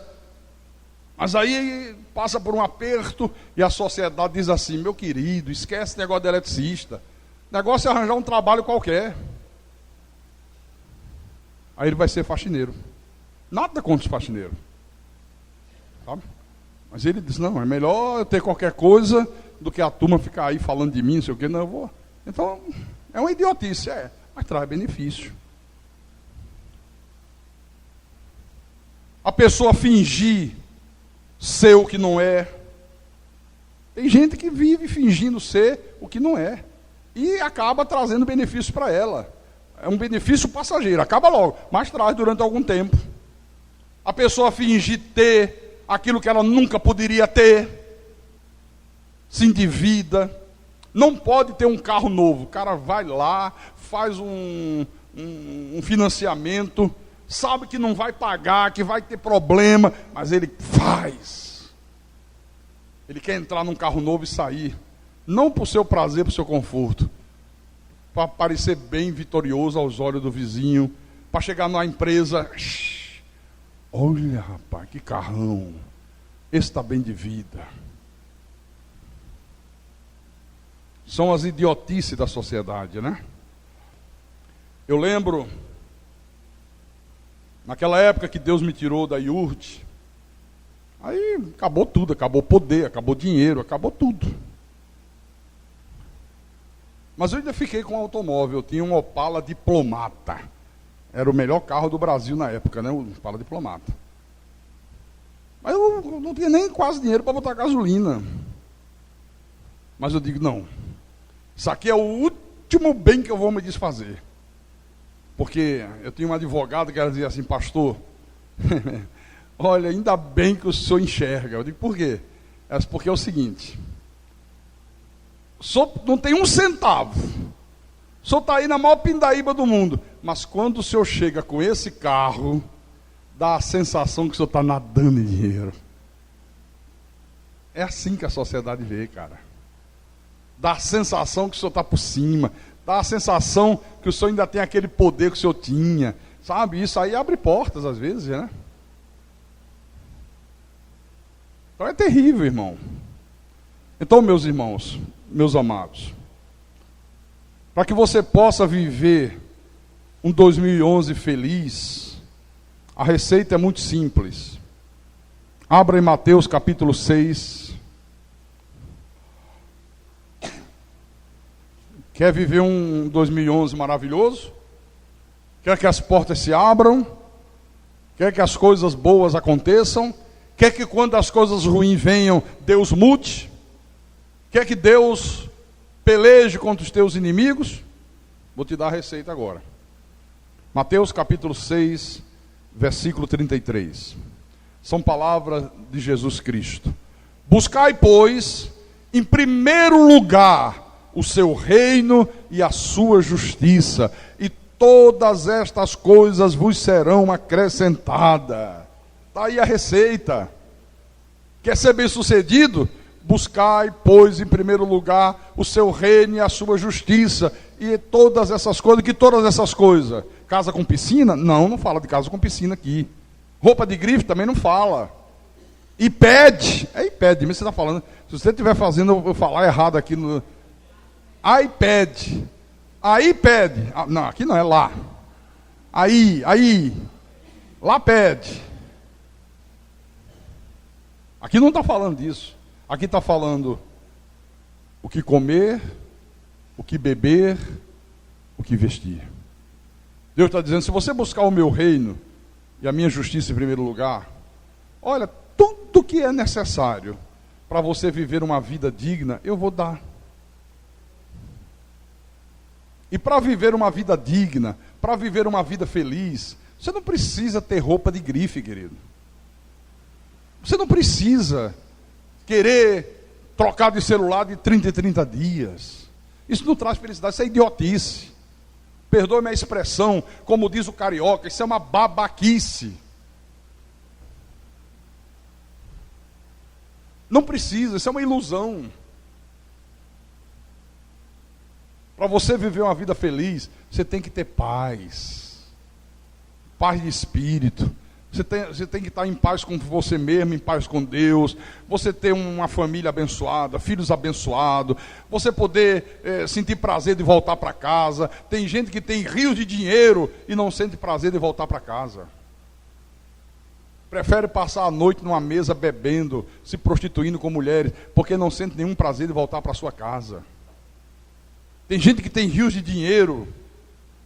Mas aí passa por um aperto e a sociedade diz assim: meu querido, esquece esse negócio de eletricista. O negócio é arranjar um trabalho qualquer. Aí ele vai ser faxineiro. Nada contra os faxineiros. Sabe? Mas ele diz: não, é melhor eu ter qualquer coisa do que a turma ficar aí falando de mim, não sei o quê. Não, eu vou. Então, é uma idiotice, mas traz benefício. A pessoa fingir ser o que não é. Tem gente que vive fingindo ser o que não é. E acaba trazendo benefício para ela. É um benefício passageiro, acaba logo, mas traz durante algum tempo. A pessoa fingir ter aquilo que ela nunca poderia ter, se endivida, não pode ter um carro novo. O cara vai lá, faz um financiamento, sabe que não vai pagar, que vai ter problema, mas ele faz. Ele quer entrar num carro novo e sair, não por seu prazer, por seu conforto, para parecer bem vitorioso aos olhos do vizinho, para chegar na empresa: olha, rapaz, que carrão, esse está bem de vida. São as idiotices da sociedade, né? Eu lembro, naquela época que Deus me tirou da IURD, aí acabou tudo, acabou poder, acabou dinheiro, acabou tudo. Mas eu ainda fiquei com um automóvel, eu tinha um Opala Diplomata. Era o melhor carro do Brasil na época, né? O Opala Diplomata. Mas eu não tinha nem quase dinheiro para botar gasolina. Mas eu digo: não, isso aqui é o último bem que eu vou me desfazer. Porque eu tinha um advogado que ela dizia assim: pastor, olha, ainda bem que o senhor enxerga. Eu digo: por quê? Ela disse: porque é o seguinte, o senhor não tem um centavo, o senhor está aí na maior pindaíba do mundo, mas quando o senhor chega com esse carro, dá a sensação que o senhor está nadando em dinheiro. É assim que a sociedade vê, cara. Dá a sensação que o senhor está por cima, dá a sensação que o senhor ainda tem aquele poder que o senhor tinha, sabe? Isso aí abre portas às vezes, né? Então é terrível, irmão. Então, meus irmãos, meus amados, para que você possa viver um 2011 feliz, a receita é muito simples. Abra em Mateus capítulo 6. Quer viver um 2011 maravilhoso? Quer que as portas se abram? Quer que as coisas boas aconteçam? Quer que quando as coisas ruins venham, Deus mude? Quer que Deus peleje contra os teus inimigos? Vou te dar a receita agora. Mateus capítulo 6, versículo 33. São palavras de Jesus Cristo. Buscai, pois, em primeiro lugar o seu reino e a sua justiça, e todas estas coisas vos serão acrescentadas. Está aí a receita. Quer ser bem sucedido? Buscai, pois, em primeiro lugar o seu reino e a sua justiça, e todas essas coisas. Que todas essas coisas? Casa com piscina? Não, não fala de casa com piscina aqui. Roupa de grife também não fala. iPad, mas você está falando, se você estiver fazendo eu falar errado aqui no iPad, não, aqui não, é lá. Lá pede. Aqui não está falando disso. Aqui está falando o que comer, o que beber, o que vestir. Deus está dizendo: se você buscar o meu reino e a minha justiça em primeiro lugar, olha, tudo que é necessário para você viver uma vida digna, eu vou dar. E para viver uma vida digna, para viver uma vida feliz, você não precisa ter roupa de grife, querido. Você não precisa querer trocar de celular de 30 em 30 dias. Isso não traz felicidade, isso é idiotice. Perdoe-me a expressão, como diz o carioca, isso é uma babaquice. Não precisa, isso é uma ilusão. Para você viver uma vida feliz, você tem que ter paz. Paz de espírito. Você tem que estar em paz com você mesmo, em paz com Deus. Você ter uma família abençoada, filhos abençoados. Você poder sentir prazer de voltar para casa. Tem gente que tem rios de dinheiro e não sente prazer de voltar para casa. Prefere passar a noite numa mesa bebendo, se prostituindo com mulheres, porque não sente nenhum prazer de voltar para sua casa. Tem gente que tem rios de dinheiro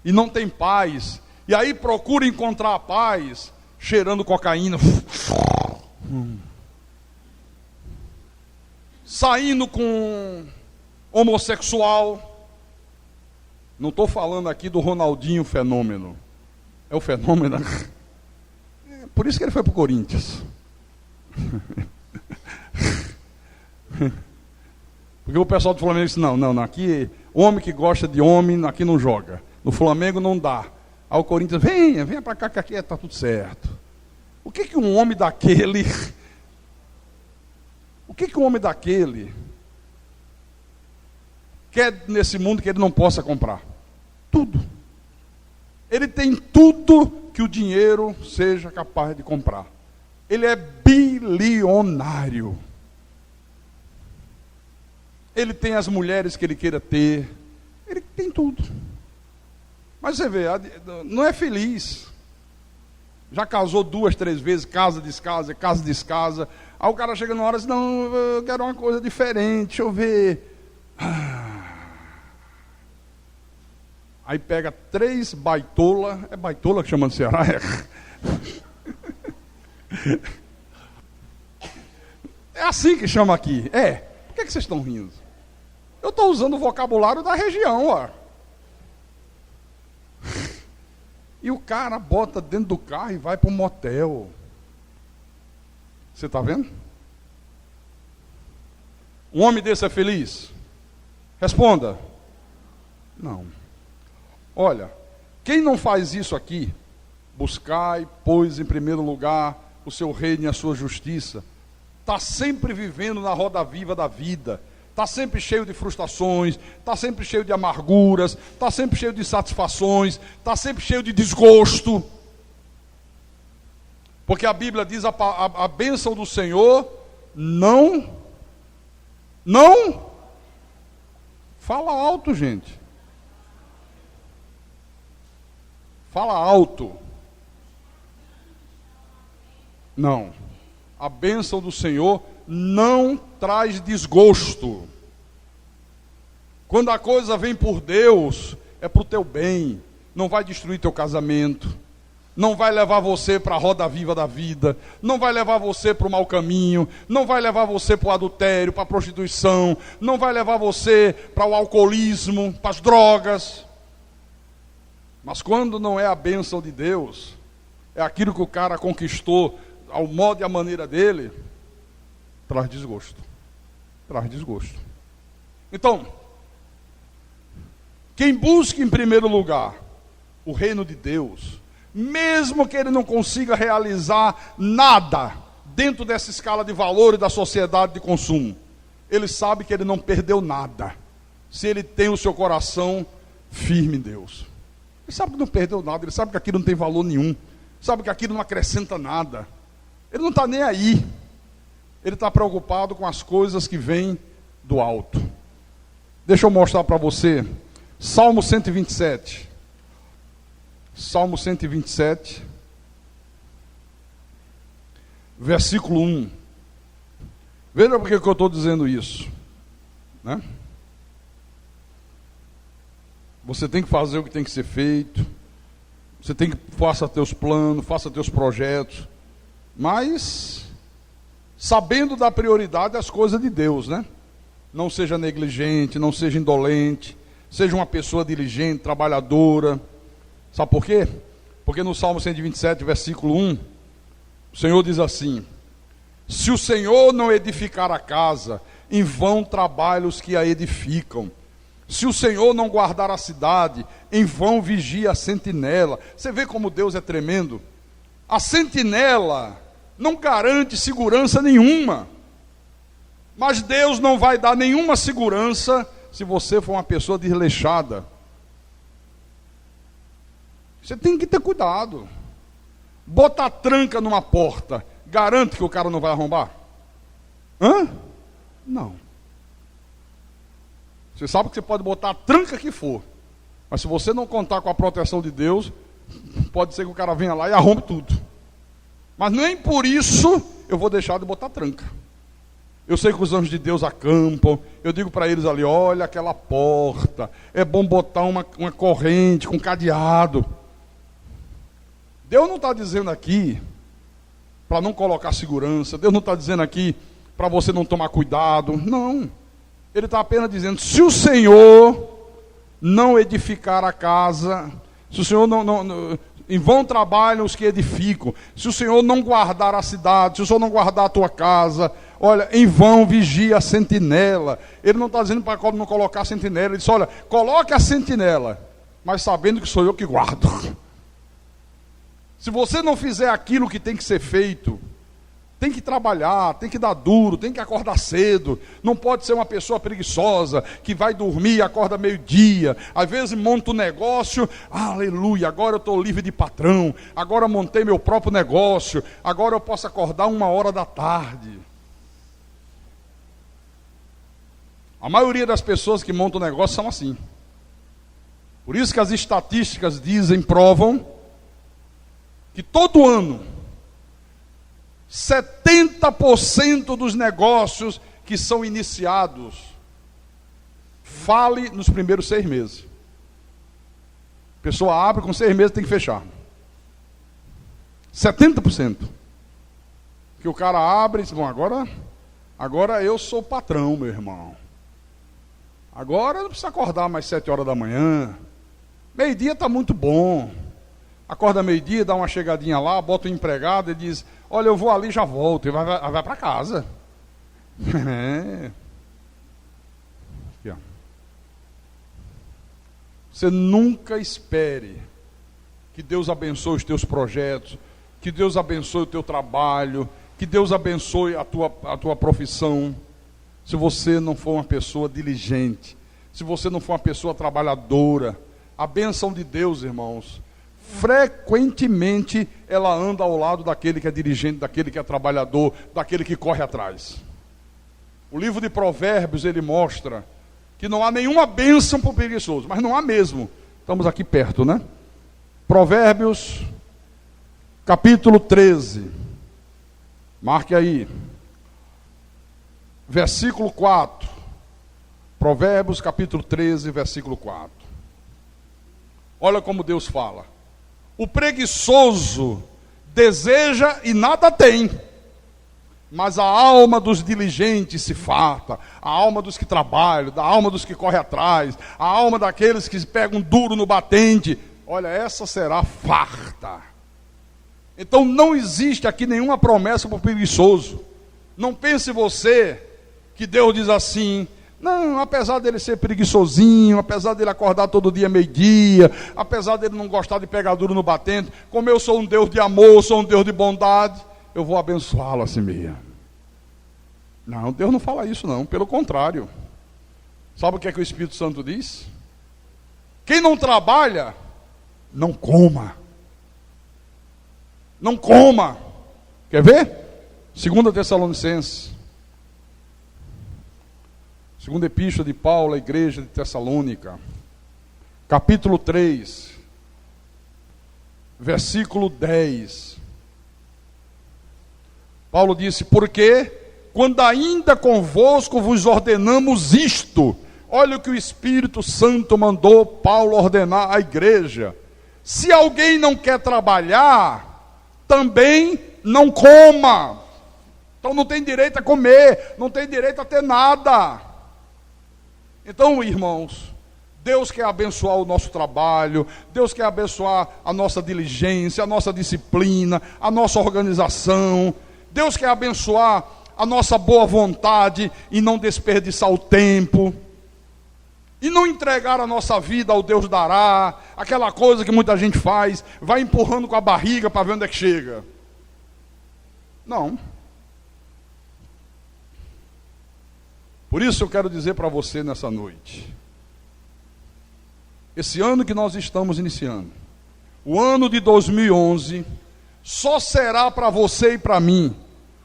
e não tem paz. E aí procura encontrar a paz cheirando cocaína, saindo com homossexual. Não estou falando aqui do Ronaldinho Fenômeno. É o Fenômeno. Por isso que ele foi para o Corinthians. Porque o pessoal do Flamengo disse, não, aqui, homem que gosta de homem, aqui não joga. No Flamengo não dá. Aí o Corinthians, venha para cá que aqui está tudo certo. O que um homem daquele quer nesse mundo que ele não possa comprar? Tudo. Ele tem tudo que o dinheiro seja capaz de comprar. Ele é bilionário. Ele tem as mulheres que ele queira ter. Ele tem tudo. Mas você vê, não é feliz. Já casou 2, 3 vezes, casa, descasa. Aí o cara chega numa hora e diz, não, eu quero uma coisa diferente, deixa eu ver. Aí pega 3 baitola, é baitola que chama no Ceará? É assim que chama aqui. Por que vocês estão rindo? Eu estou usando o vocabulário da região, ó. E o cara bota dentro do carro e vai para um motel. Você está vendo? Um homem desse é feliz? Responda. Não. Olha, quem não faz isso aqui, buscai, pois em primeiro lugar o seu reino e a sua justiça, está sempre vivendo na roda viva da vida. Está sempre cheio de frustrações, está sempre cheio de amarguras, está sempre cheio de insatisfações, está sempre cheio de desgosto. Porque a Bíblia diz a bênção do Senhor não. Fala alto, gente. Fala alto. Não. A bênção do Senhor não traz desgosto. Quando a coisa vem por Deus, é para o teu bem. Não vai destruir teu casamento. Não vai levar você para a roda viva da vida. Não vai levar você para o mau caminho. Não vai levar você para o adultério, para a prostituição. Não vai levar você para o alcoolismo, para as drogas. Mas quando não é a bênção de Deus, é aquilo que o cara conquistou ao modo e à maneira dele, traz desgosto. Traz desgosto. Então, quem busca em primeiro lugar o reino de Deus, mesmo que ele não consiga realizar nada dentro dessa escala de valores da sociedade de consumo, ele sabe que ele não perdeu nada, se ele tem o seu coração firme em Deus. Ele sabe que não perdeu nada, ele sabe que aquilo não tem valor nenhum, sabe que aquilo não acrescenta nada. Ele não está nem aí. Ele está preocupado com as coisas que vêm do alto. Deixa eu mostrar para você. Salmo 127. Salmo 127. Versículo 1. Veja por que eu estou dizendo isso. Né? Você tem que fazer o que tem que ser feito. Você tem que faça teus planos, faça teus projetos. Mas sabendo dar prioridade às coisas de Deus, né? Não seja negligente, não seja indolente, seja uma pessoa diligente, trabalhadora. Sabe por quê? Porque no Salmo 127, versículo 1, o Senhor diz assim: se o Senhor não edificar a casa, em vão trabalham os que a edificam. Se o Senhor não guardar a cidade, em vão vigia a sentinela. Você vê como Deus é tremendo? A sentinela não garante segurança nenhuma. Mas Deus não vai dar nenhuma segurança se você for uma pessoa desleixada. Você tem que ter cuidado. Botar tranca numa porta, garante que o cara não vai arrombar? Não. Você sabe que você pode botar a tranca que for, mas se você não contar com a proteção de Deus, pode ser que o cara venha lá e arrombe tudo. Mas nem por isso eu vou deixar de botar tranca. Eu sei que os anjos de Deus acampam. Eu digo para eles ali, olha aquela porta, é bom botar uma corrente com cadeado. Deus não está dizendo aqui para não colocar segurança. Deus não está dizendo aqui para você não tomar cuidado. Não. Ele está apenas dizendo, se o Senhor não edificar a casa, se o Senhor não em vão trabalham os que edificam, se o Senhor não guardar a cidade, se o Senhor não guardar a tua casa, olha, em vão vigia a sentinela. Ele não está dizendo para não colocar a sentinela. Ele diz, olha, coloque a sentinela, mas sabendo que sou eu que guardo. Se você não fizer aquilo que tem que ser feito, tem que trabalhar, tem que dar duro, tem que acordar cedo. Não pode ser uma pessoa preguiçosa, que vai dormir e acorda meio-dia. Às vezes monta um negócio, aleluia, agora eu estou livre de patrão. Agora montei meu próprio negócio. Agora eu posso acordar 1h da tarde. A maioria das pessoas que montam negócio são assim. Por isso que as estatísticas dizem, provam, que todo ano 70% dos negócios que são iniciados fale nos primeiros 6 meses. A pessoa abre, com 6 meses tem que fechar. 70%. Que o cara abre e diz, bom, agora eu sou patrão, meu irmão. Agora não precisa acordar mais 7 horas da manhã. Meio-dia está muito bom. Acorda meio-dia, dá uma chegadinha lá, bota o empregado e diz, olha, eu vou ali e já volto. E vai para casa. Aqui, ó. Você nunca espere que Deus abençoe os teus projetos, que Deus abençoe o teu trabalho, que Deus abençoe a tua profissão, se você não for uma pessoa diligente, se você não for uma pessoa trabalhadora. A bênção de Deus, irmãos, frequentemente ela anda ao lado daquele que é diligente, daquele que é trabalhador, daquele que corre atrás. O livro de Provérbios, ele mostra que não há nenhuma bênção para o preguiçoso, mas não há mesmo. Estamos aqui perto, né? Provérbios, capítulo 13. Marque aí. Versículo 4. Provérbios, capítulo 13, versículo 4. Olha como Deus fala. O preguiçoso deseja e nada tem, mas a alma dos diligentes se farta, a alma dos que trabalham, a alma dos que correm atrás, a alma daqueles que pegam duro no batente, olha, essa será farta. Então não existe aqui nenhuma promessa para o preguiçoso. Não pense você que Deus diz assim, não, apesar dele ser preguiçosinho, apesar dele acordar todo dia meio-dia, apesar dele não gostar de pegar duro no batente, como eu sou um Deus de amor, sou um Deus de bondade, eu vou abençoá-lo assim mesmo. Não, Deus não fala isso não, pelo contrário. Sabe o que é que o Espírito Santo diz? Quem não trabalha, não coma. Não coma. Quer ver? 2 Tessalonicenses. Segunda epístola de Paulo à igreja de Tessalônica, capítulo 3, versículo 10. Paulo disse, porque quando ainda convosco vos ordenamos isto, olha o que o Espírito Santo mandou Paulo ordenar à igreja, se alguém não quer trabalhar, também não coma. Então não tem direito a comer, não tem direito a ter nada. Então, irmãos, Deus quer abençoar o nosso trabalho, Deus quer abençoar a nossa diligência, a nossa disciplina, a nossa organização. Deus quer abençoar a nossa boa vontade e não desperdiçar o tempo. E não entregar a nossa vida ao Deus dará, aquela coisa que muita gente faz, vai empurrando com a barriga para ver onde é que chega. Não. Por isso eu quero dizer para você nessa noite, esse ano que nós estamos iniciando, o ano de 2011, só será para você e para mim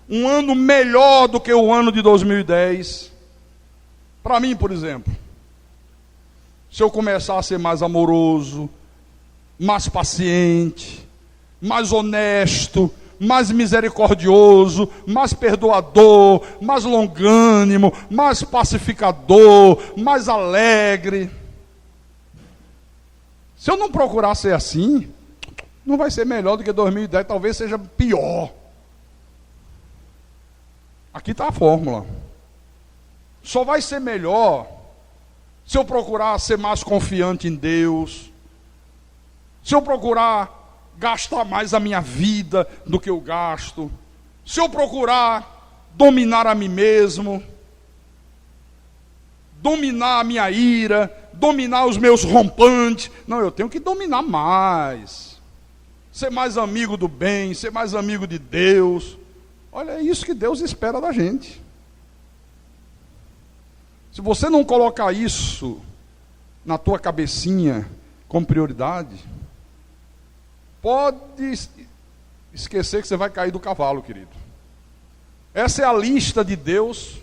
um ano melhor do que o ano de 2010. Para mim, por exemplo, se eu começar a ser mais amoroso, mais paciente, mais honesto, mais misericordioso, mais perdoador, mais longânimo, mais pacificador, mais alegre. Se eu não procurar ser assim, não vai ser melhor do que 2010, talvez seja pior. Aqui está a fórmula. Só vai ser melhor se eu procurar ser mais confiante em Deus, se eu procurar gastar mais a minha vida do que eu gasto, se eu procurar dominar a mim mesmo, dominar a minha ira, dominar os meus rompantes. Não, eu tenho que dominar mais, ser mais amigo do bem, ser mais amigo de Deus. Olha, é isso que Deus espera da gente. Se você não colocar isso na tua cabecinha como prioridade, pode esquecer que você vai cair do cavalo, querido. Essa é a lista de Deus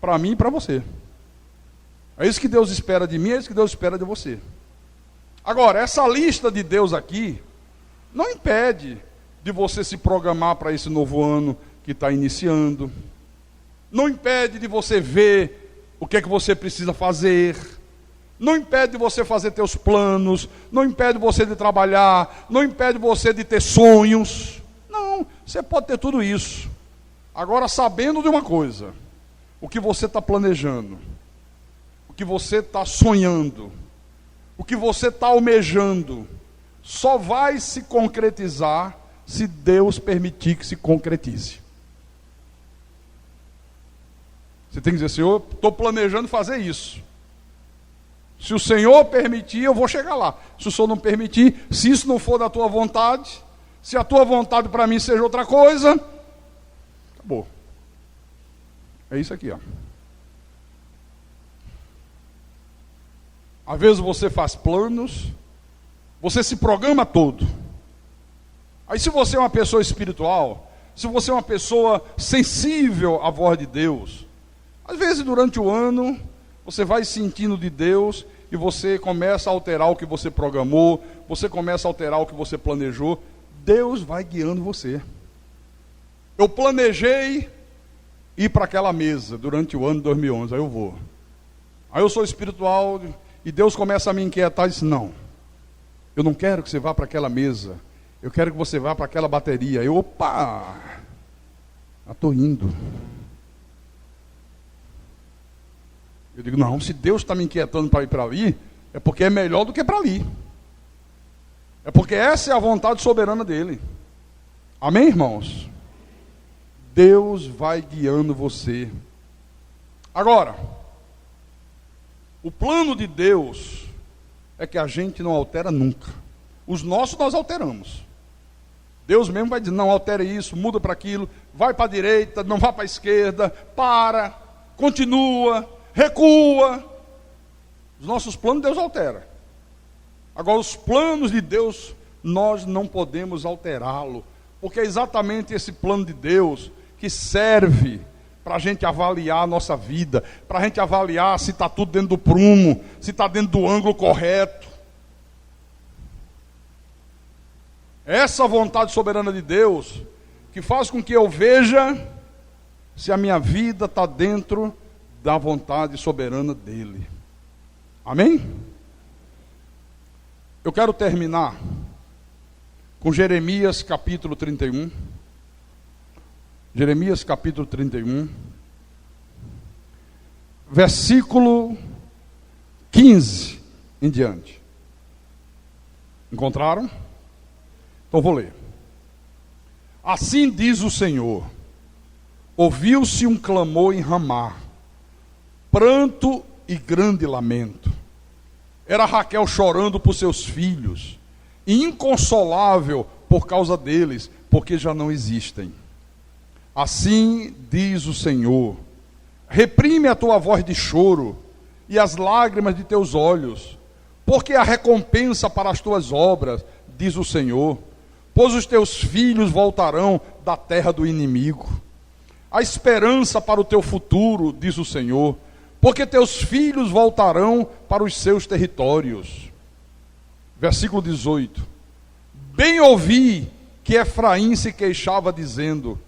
para mim e para você. É isso que Deus espera de mim, é isso que Deus espera de você. Agora, essa lista de Deus aqui não impede de você se programar para esse novo ano que está iniciando. Não impede de você ver o que é que você precisa fazer. Não impede você fazer teus planos, não impede você de trabalhar, não impede você de ter sonhos. Não, você pode ter tudo isso. Agora, sabendo de uma coisa, o que você está planejando, o que você está sonhando, o que você está almejando, só vai se concretizar se Deus permitir que se concretize. Você tem que dizer, Senhor, estou planejando fazer isso. Se o Senhor permitir, eu vou chegar lá. Se o Senhor não permitir, se isso não for da tua vontade, se a tua vontade para mim seja outra coisa, acabou. É isso aqui, ó. Às vezes você faz planos, você se programa todo. Aí se você é uma pessoa espiritual, se você é uma pessoa sensível à voz de Deus, às vezes durante o ano, você vai sentindo de Deus e você começa a alterar o que você programou, você começa a alterar o que você planejou, Deus vai guiando você. Eu planejei ir para aquela mesa durante o ano de 2011, aí eu vou. Aí eu sou espiritual e Deus começa a me inquietar e diz, não, eu não quero que você vá para aquela mesa, eu quero que você vá para aquela bateria. Eu, opa, estou indo. Eu digo, não, se Deus está me inquietando para ir para ali, é porque é melhor do que para ali. É porque essa é a vontade soberana dele. Amém, irmãos? Deus vai guiando você. Agora, o plano de Deus é que a gente não altera nunca. Os nossos nós alteramos. Deus mesmo vai dizer, não, altere isso, muda para aquilo, vai para a direita, não vá para a esquerda, para, continua, recua. Os nossos planos Deus altera. Agora os planos de Deus nós não podemos alterá-lo, porque é exatamente esse plano de Deus que serve para a gente avaliar a nossa vida, para a gente avaliar se está tudo dentro do prumo, se está dentro do ângulo correto. Essa vontade soberana de Deus que faz com que eu veja se a minha vida está dentro da vontade soberana dele. Amém? Eu quero terminar com Jeremias capítulo 31. Jeremias capítulo 31, versículo 15 em diante. Encontraram? Então vou ler. Assim diz o Senhor: ouviu-se um clamor em Ramá, pranto e grande lamento. Era Raquel chorando por seus filhos, e inconsolável por causa deles, porque já não existem. Assim diz o Senhor: reprime a tua voz de choro e as lágrimas de teus olhos, porque a recompensa para as tuas obras, diz o Senhor, pois os teus filhos voltarão da terra do inimigo. A esperança para o teu futuro, diz o Senhor, porque teus filhos voltarão para os seus territórios. Versículo 18. Bem ouvi que Efraim se queixava dizendo,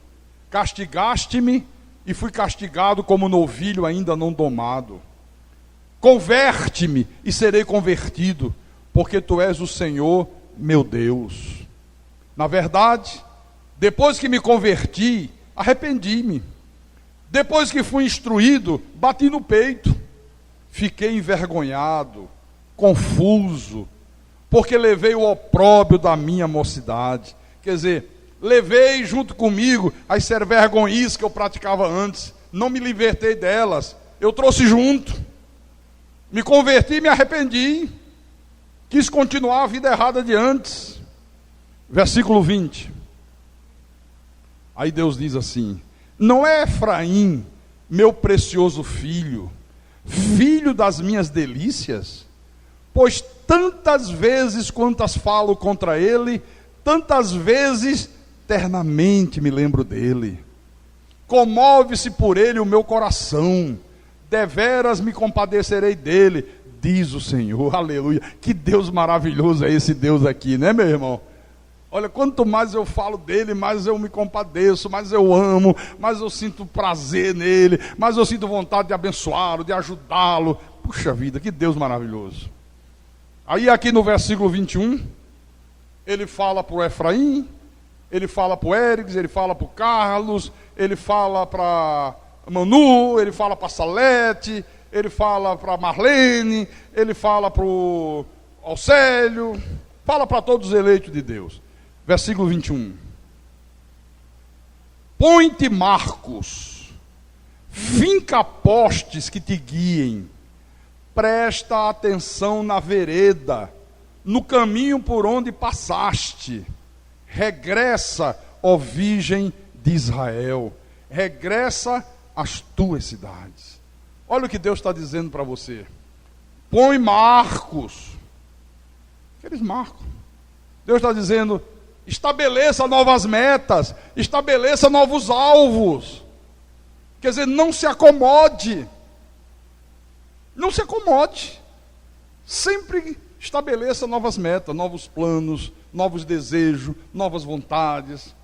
castigaste-me e fui castigado como novilho ainda não domado. Converte-me e serei convertido, porque tu és o Senhor, meu Deus. Na verdade, depois que me converti, arrependi-me. Depois que fui instruído, bati no peito. Fiquei envergonhado, confuso, porque levei o opróbrio da minha mocidade. Quer dizer, levei junto comigo as servergonhices que eu praticava antes. Não me libertei delas. Eu trouxe junto. Me converti e me arrependi. Quis continuar a vida errada de antes. Versículo 20. Aí Deus diz assim, não é Efraim, meu precioso filho, filho das minhas delícias? Pois tantas vezes quantas falo contra ele, tantas vezes eternamente me lembro dele. Comove-se por ele o meu coração, deveras me compadecerei dele, diz o Senhor. Aleluia. Que Deus maravilhoso é esse Deus aqui, né, meu irmão? Olha, quanto mais eu falo dele, mais eu me compadeço, mais eu amo, mais eu sinto prazer nele, mais eu sinto vontade de abençoá-lo, de ajudá-lo. Puxa vida, que Deus maravilhoso. Aí aqui no versículo 21, ele fala para o Efraim, ele fala para o Érix, ele fala para o Carlos, ele fala para Manu, ele fala para Salete, ele fala para Marlene, ele fala para o Alcélio, fala para todos os eleitos de Deus. Versículo 21. Põe-te marcos, finca postes que te guiem, presta atenção na vereda, no caminho por onde passaste, regressa, ó Virgem de Israel, regressa às tuas cidades. Olha o que Deus está dizendo para você. Põe marcos, aqueles marcos. Deus está dizendo, estabeleça novas metas, estabeleça novos alvos. Quer dizer, não se acomode. Não se acomode. Sempre estabeleça novas metas, novos planos, novos desejos, novas vontades.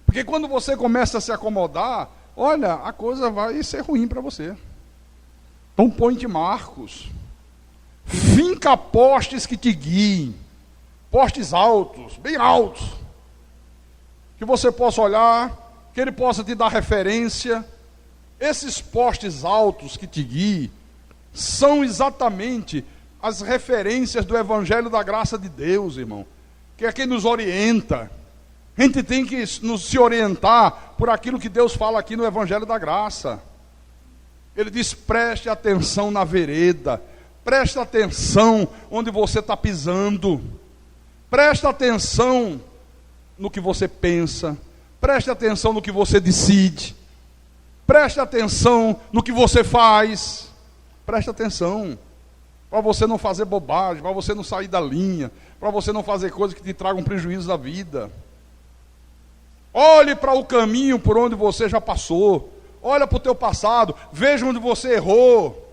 Porque quando você começa a se acomodar, olha, a coisa vai ser ruim para você. Então põe-te marcos. Finca postes que te guiem. Postes altos, bem altos, que você possa olhar, que ele possa te dar referência. Esses postes altos que te guiem são exatamente as referências do Evangelho da Graça de Deus, irmão, que é quem nos orienta. A gente tem que se orientar por aquilo que Deus fala aqui no Evangelho da Graça. Ele diz, preste atenção na vereda, preste atenção onde você está pisando. Presta atenção no que você pensa, preste atenção no que você decide, preste atenção no que você faz, preste atenção, para você não fazer bobagem, para você não sair da linha, para você não fazer coisas que te tragam prejuízo da vida. Olhe para o caminho por onde você já passou, olha para o teu passado, veja onde você errou,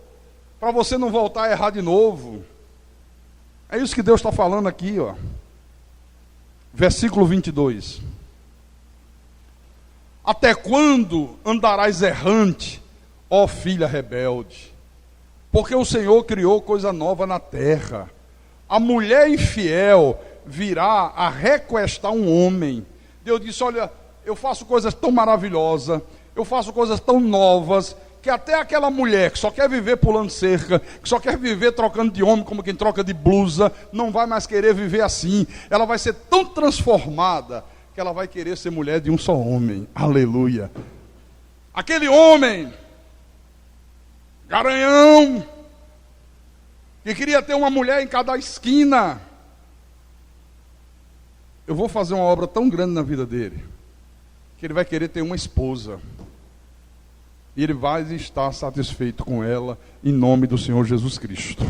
para você não voltar a errar de novo. É isso que Deus está falando aqui, ó. Versículo 22. Até quando andarás errante, ó filha rebelde? Porque o Senhor criou coisa nova na terra. A mulher infiel virá a requestar um homem. Deus disse, olha, eu faço coisas tão maravilhosas, eu faço coisas tão novas, que até aquela mulher que só quer viver pulando cerca, que só quer viver trocando de homem como quem troca de blusa, não vai mais querer viver assim. Ela vai ser tão transformada que ela vai querer ser mulher de um só homem. Aleluia. Aquele homem garanhão que queria ter uma mulher em cada esquina, eu vou fazer uma obra tão grande na vida dele que ele vai querer ter uma esposa. E Ele vai estar satisfeito com ela, em nome do Senhor Jesus Cristo.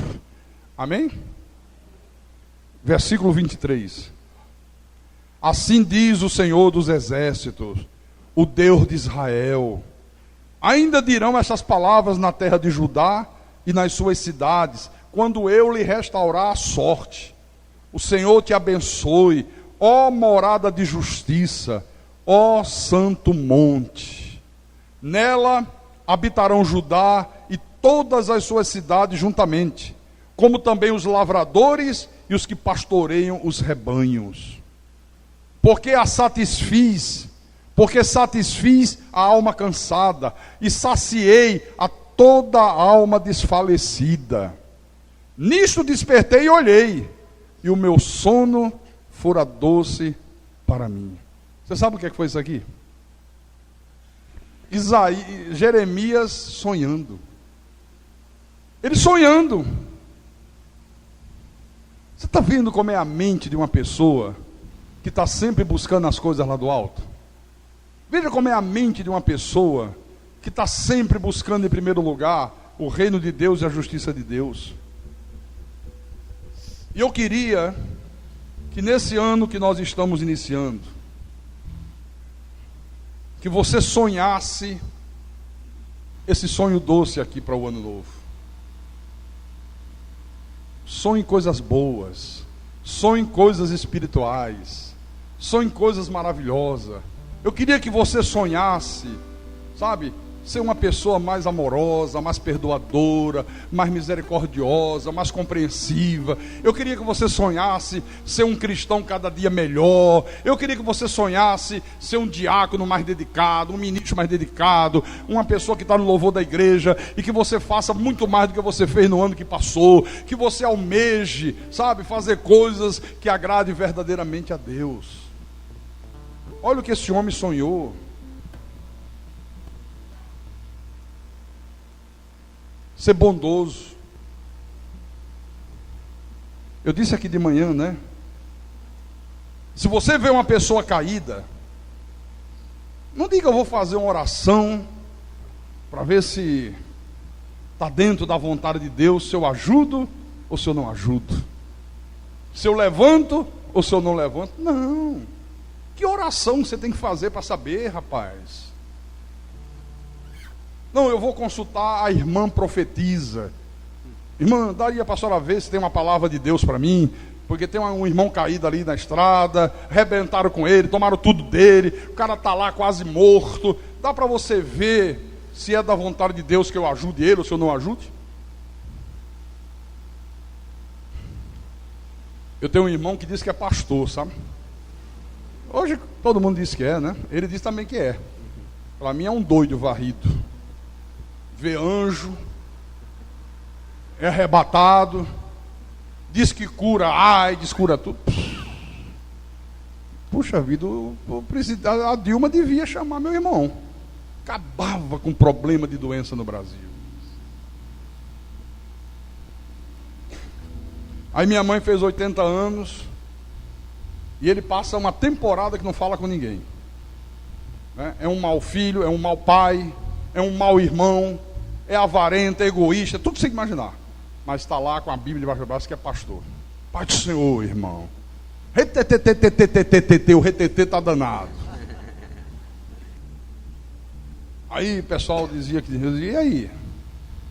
Amém? Versículo 23. Assim diz o Senhor dos Exércitos, o Deus de Israel: ainda dirão essas palavras na terra de Judá e nas suas cidades, quando eu lhe restaurar a sorte. O Senhor te abençoe, ó morada de justiça, ó santo monte. Nela habitarão Judá e todas as suas cidades juntamente, como também os lavradores e os que pastoreiam os rebanhos. Porque satisfiz a alma cansada e saciei a toda a alma desfalecida. Nisto despertei e olhei, e o meu sono fora doce para mim. Você sabe o que foi isso aqui? Jeremias sonhando. Ele sonhando. Você está vendo como é a mente de uma pessoa que está sempre buscando as coisas lá do alto? Veja como é a mente de uma pessoa que está sempre buscando em primeiro lugar o reino de Deus e a justiça de Deus. E eu queria que nesse ano que nós estamos iniciando, que você sonhasse esse sonho doce aqui para o ano novo. Sonhe coisas boas, sonhe coisas espirituais, sonhe coisas maravilhosas. Eu queria que você sonhasse, sabe, ser uma pessoa mais amorosa, mais perdoadora, mais misericordiosa, mais compreensiva. Eu queria que você sonhasse ser um cristão cada dia melhor. Eu queria que você sonhasse ser um diácono mais dedicado, um ministro mais dedicado, uma pessoa que está no louvor da igreja, e que você faça muito mais do que você fez no ano que passou, que você almeje, sabe, fazer coisas que agradem verdadeiramente a Deus. Olha o que esse homem sonhou. Ser bondoso. Eu disse aqui de manhã, né? Se você vê uma pessoa caída, não diga eu vou fazer uma oração para ver se está dentro da vontade de Deus, se eu ajudo ou se eu não ajudo, se eu levanto ou se eu não levanto. Não. Que oração você tem que fazer para saber, rapaz? Não, eu vou consultar a irmã profetisa. Irmã, daria para a senhora ver se tem uma palavra de Deus para mim? Porque tem um irmão caído ali na estrada, arrebentaram com ele, tomaram tudo dele, o cara está lá quase morto. Dá para você ver se é da vontade de Deus que eu ajude ele ou se eu não ajude? Eu tenho um irmão que diz que é pastor, sabe? Hoje todo mundo diz que é, né? Ele diz também que é. Para mim é um doido varrido. Vê anjo, é arrebatado, diz que cura AIDS, cura tudo. Puxa vida, a Dilma devia chamar meu irmão. Acabava com o problema de doença no Brasil. Aí minha mãe fez 80 anos e ele passa uma temporada que não fala com ninguém. É um mau filho, é um mau pai, é um mau irmão, é avarento, é egoísta, tudo que você imaginar. Mas está lá com a Bíblia debaixo do braço que é pastor. Pai do Senhor, irmão. O retetê está danado. Aí o pessoal dizia que, e aí?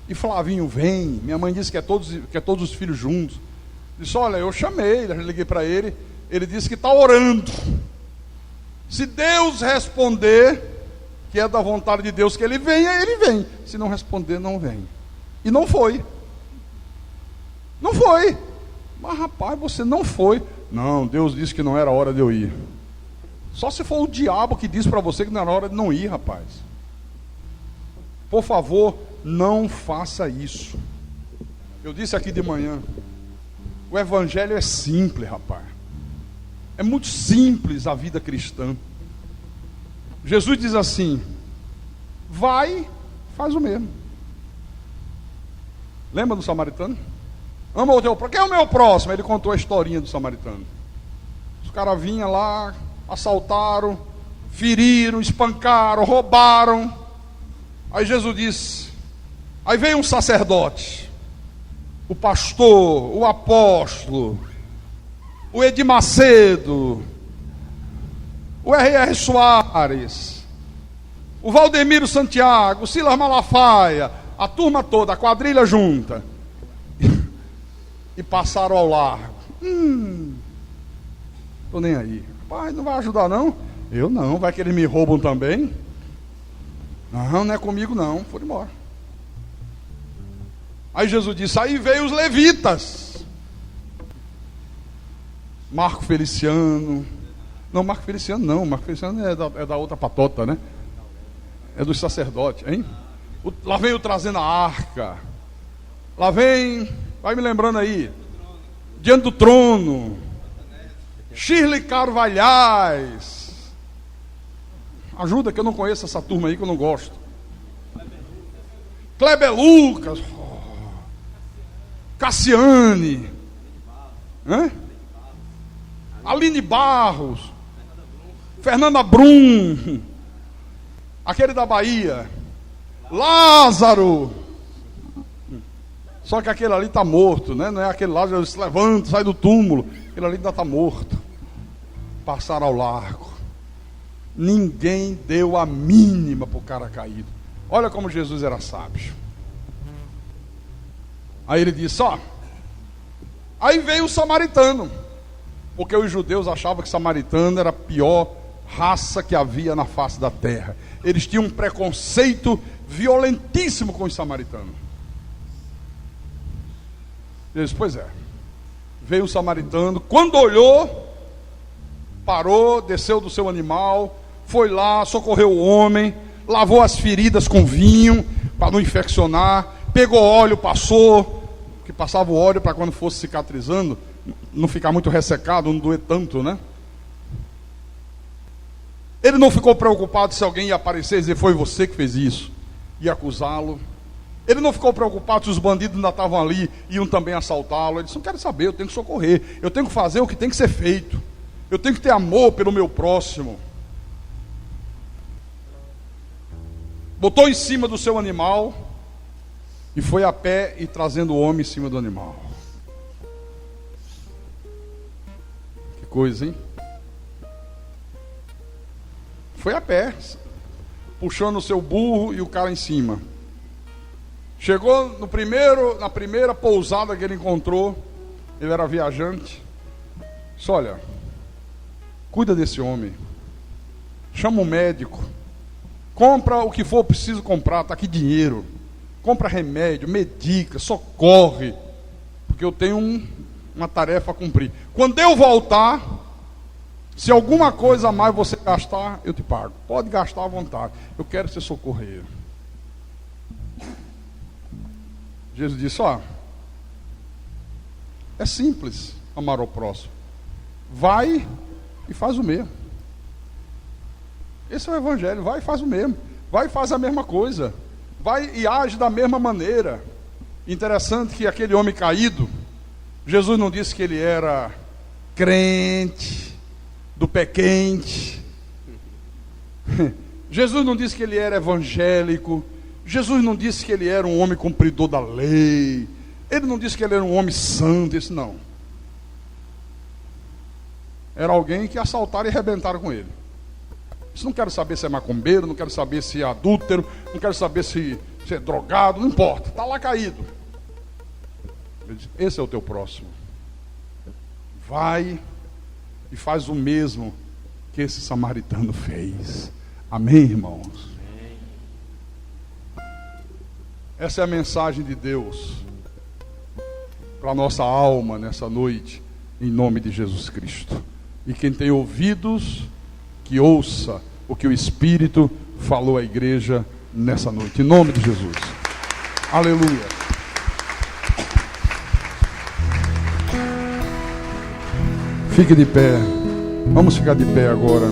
E Flavinho vem, minha mãe disse que é todos os filhos juntos. Disse, olha, eu chamei, liguei para ele, ele disse que está orando. Se Deus responder que é da vontade de Deus que ele venha, ele vem. Se não responder, não vem. E não foi. Não foi. Mas rapaz, você não foi. Não, Deus disse que não era hora de eu ir. Só se for o diabo que diz para você que não era hora de não ir, rapaz. Por favor, não faça isso. Eu disse aqui de manhã, o evangelho é simples, rapaz. É muito simples a vida cristã. Jesus diz assim, vai, faz o mesmo. Lembra do samaritano? Ama o teu próximo. Quem é o meu próximo? Ele contou a historinha do samaritano. Os caras vinham lá, assaltaram, feriram, espancaram, roubaram. Aí Jesus disse, aí veio um sacerdote, o pastor, o apóstolo, o Edir Macedo, o R.R. Soares, o Valdemiro Santiago, o Silas Malafaia, a turma toda, a quadrilha junta, e passaram ao largo. Tô nem aí. Pai, não vai ajudar não? Eu não, vai que eles me roubam também. Não é comigo não, foram embora. Aí Jesus disse, aí veio os levitas. Marco Feliciano. Não, Marco Feliciano não, Marco Feliciano é da outra patota, né? É dos sacerdotes, hein? Lá vem o trazendo a arca. Lá vem, vai me lembrando aí, diante do trono, Shirley Carvalhais. Ajuda que eu não conheço essa turma aí que eu não gosto. Kleber Lucas, Cassiane, Aline Barros, Fernanda Brum, aquele da Bahia, Lázaro. Só que aquele ali está morto, né? Não é aquele lá, já se levanta, sai do túmulo. Aquele ali ainda está morto. Passaram ao largo. Ninguém deu a mínima para o cara caído. Olha como Jesus era sábio. Aí ele disse, ó. Aí veio o samaritano. Porque os judeus achavam que samaritano era a pior raça que havia na face da terra. Eles tinham um preconceito violentíssimo com os samaritanos. Ele disse, pois é. Veio o samaritano, quando olhou, parou, desceu do seu animal, foi lá, socorreu o homem, lavou as feridas com vinho, para não infeccionar, pegou óleo, passou, que passava o óleo para quando fosse cicatrizando, não ficar muito ressecado, não doer tanto, né? Ele não ficou preocupado se alguém ia aparecer e dizer, foi você que fez isso, e acusá-lo. Ele não ficou preocupado se os bandidos ainda estavam ali, iam também assaltá-lo. Ele disse, não quero saber, eu tenho que socorrer, eu tenho que fazer o que tem que ser feito, eu tenho que ter amor pelo meu próximo. Botou em cima do seu animal e foi a pé e trazendo o homem em cima do animal. Que coisa, hein? Foi a pé, puxando o seu burro e o cara em cima. Chegou na primeira pousada que ele encontrou, ele era viajante. Disse, olha, cuida desse homem, chama um médico, compra o que for preciso comprar, está aqui dinheiro, compra remédio, medica, socorre, porque eu tenho uma tarefa a cumprir. Quando eu voltar, se alguma coisa a mais você gastar, eu te pago, pode gastar à vontade, eu quero ser socorreiro. Jesus disse, ó, é simples amar ao próximo. Vai e faz o mesmo. Esse é o evangelho, vai e faz o mesmo. Vai e faz a mesma coisa. Vai e age da mesma maneira. Interessante que aquele homem caído, Jesus não disse que ele era crente, do pé quente. Jesus não disse que ele era evangélico. Jesus não disse que ele era um homem cumpridor da lei. Ele não disse que ele era um homem santo. Isso não. Era alguém que assaltaram e arrebentaram com ele. Isso não quero saber se é macumbeiro, não quero saber se é adúltero, não quero saber se é drogado, não importa. Está lá caído. Ele disse, esse é o teu próximo. Vai e faz o mesmo que esse samaritano fez. Amém, irmãos? Essa é a mensagem de Deus para a nossa alma nessa noite, em nome de Jesus Cristo. E quem tem ouvidos, que ouça o que o Espírito falou à igreja nessa noite, em nome de Jesus. Aleluia. Fique de pé. Vamos ficar de pé agora.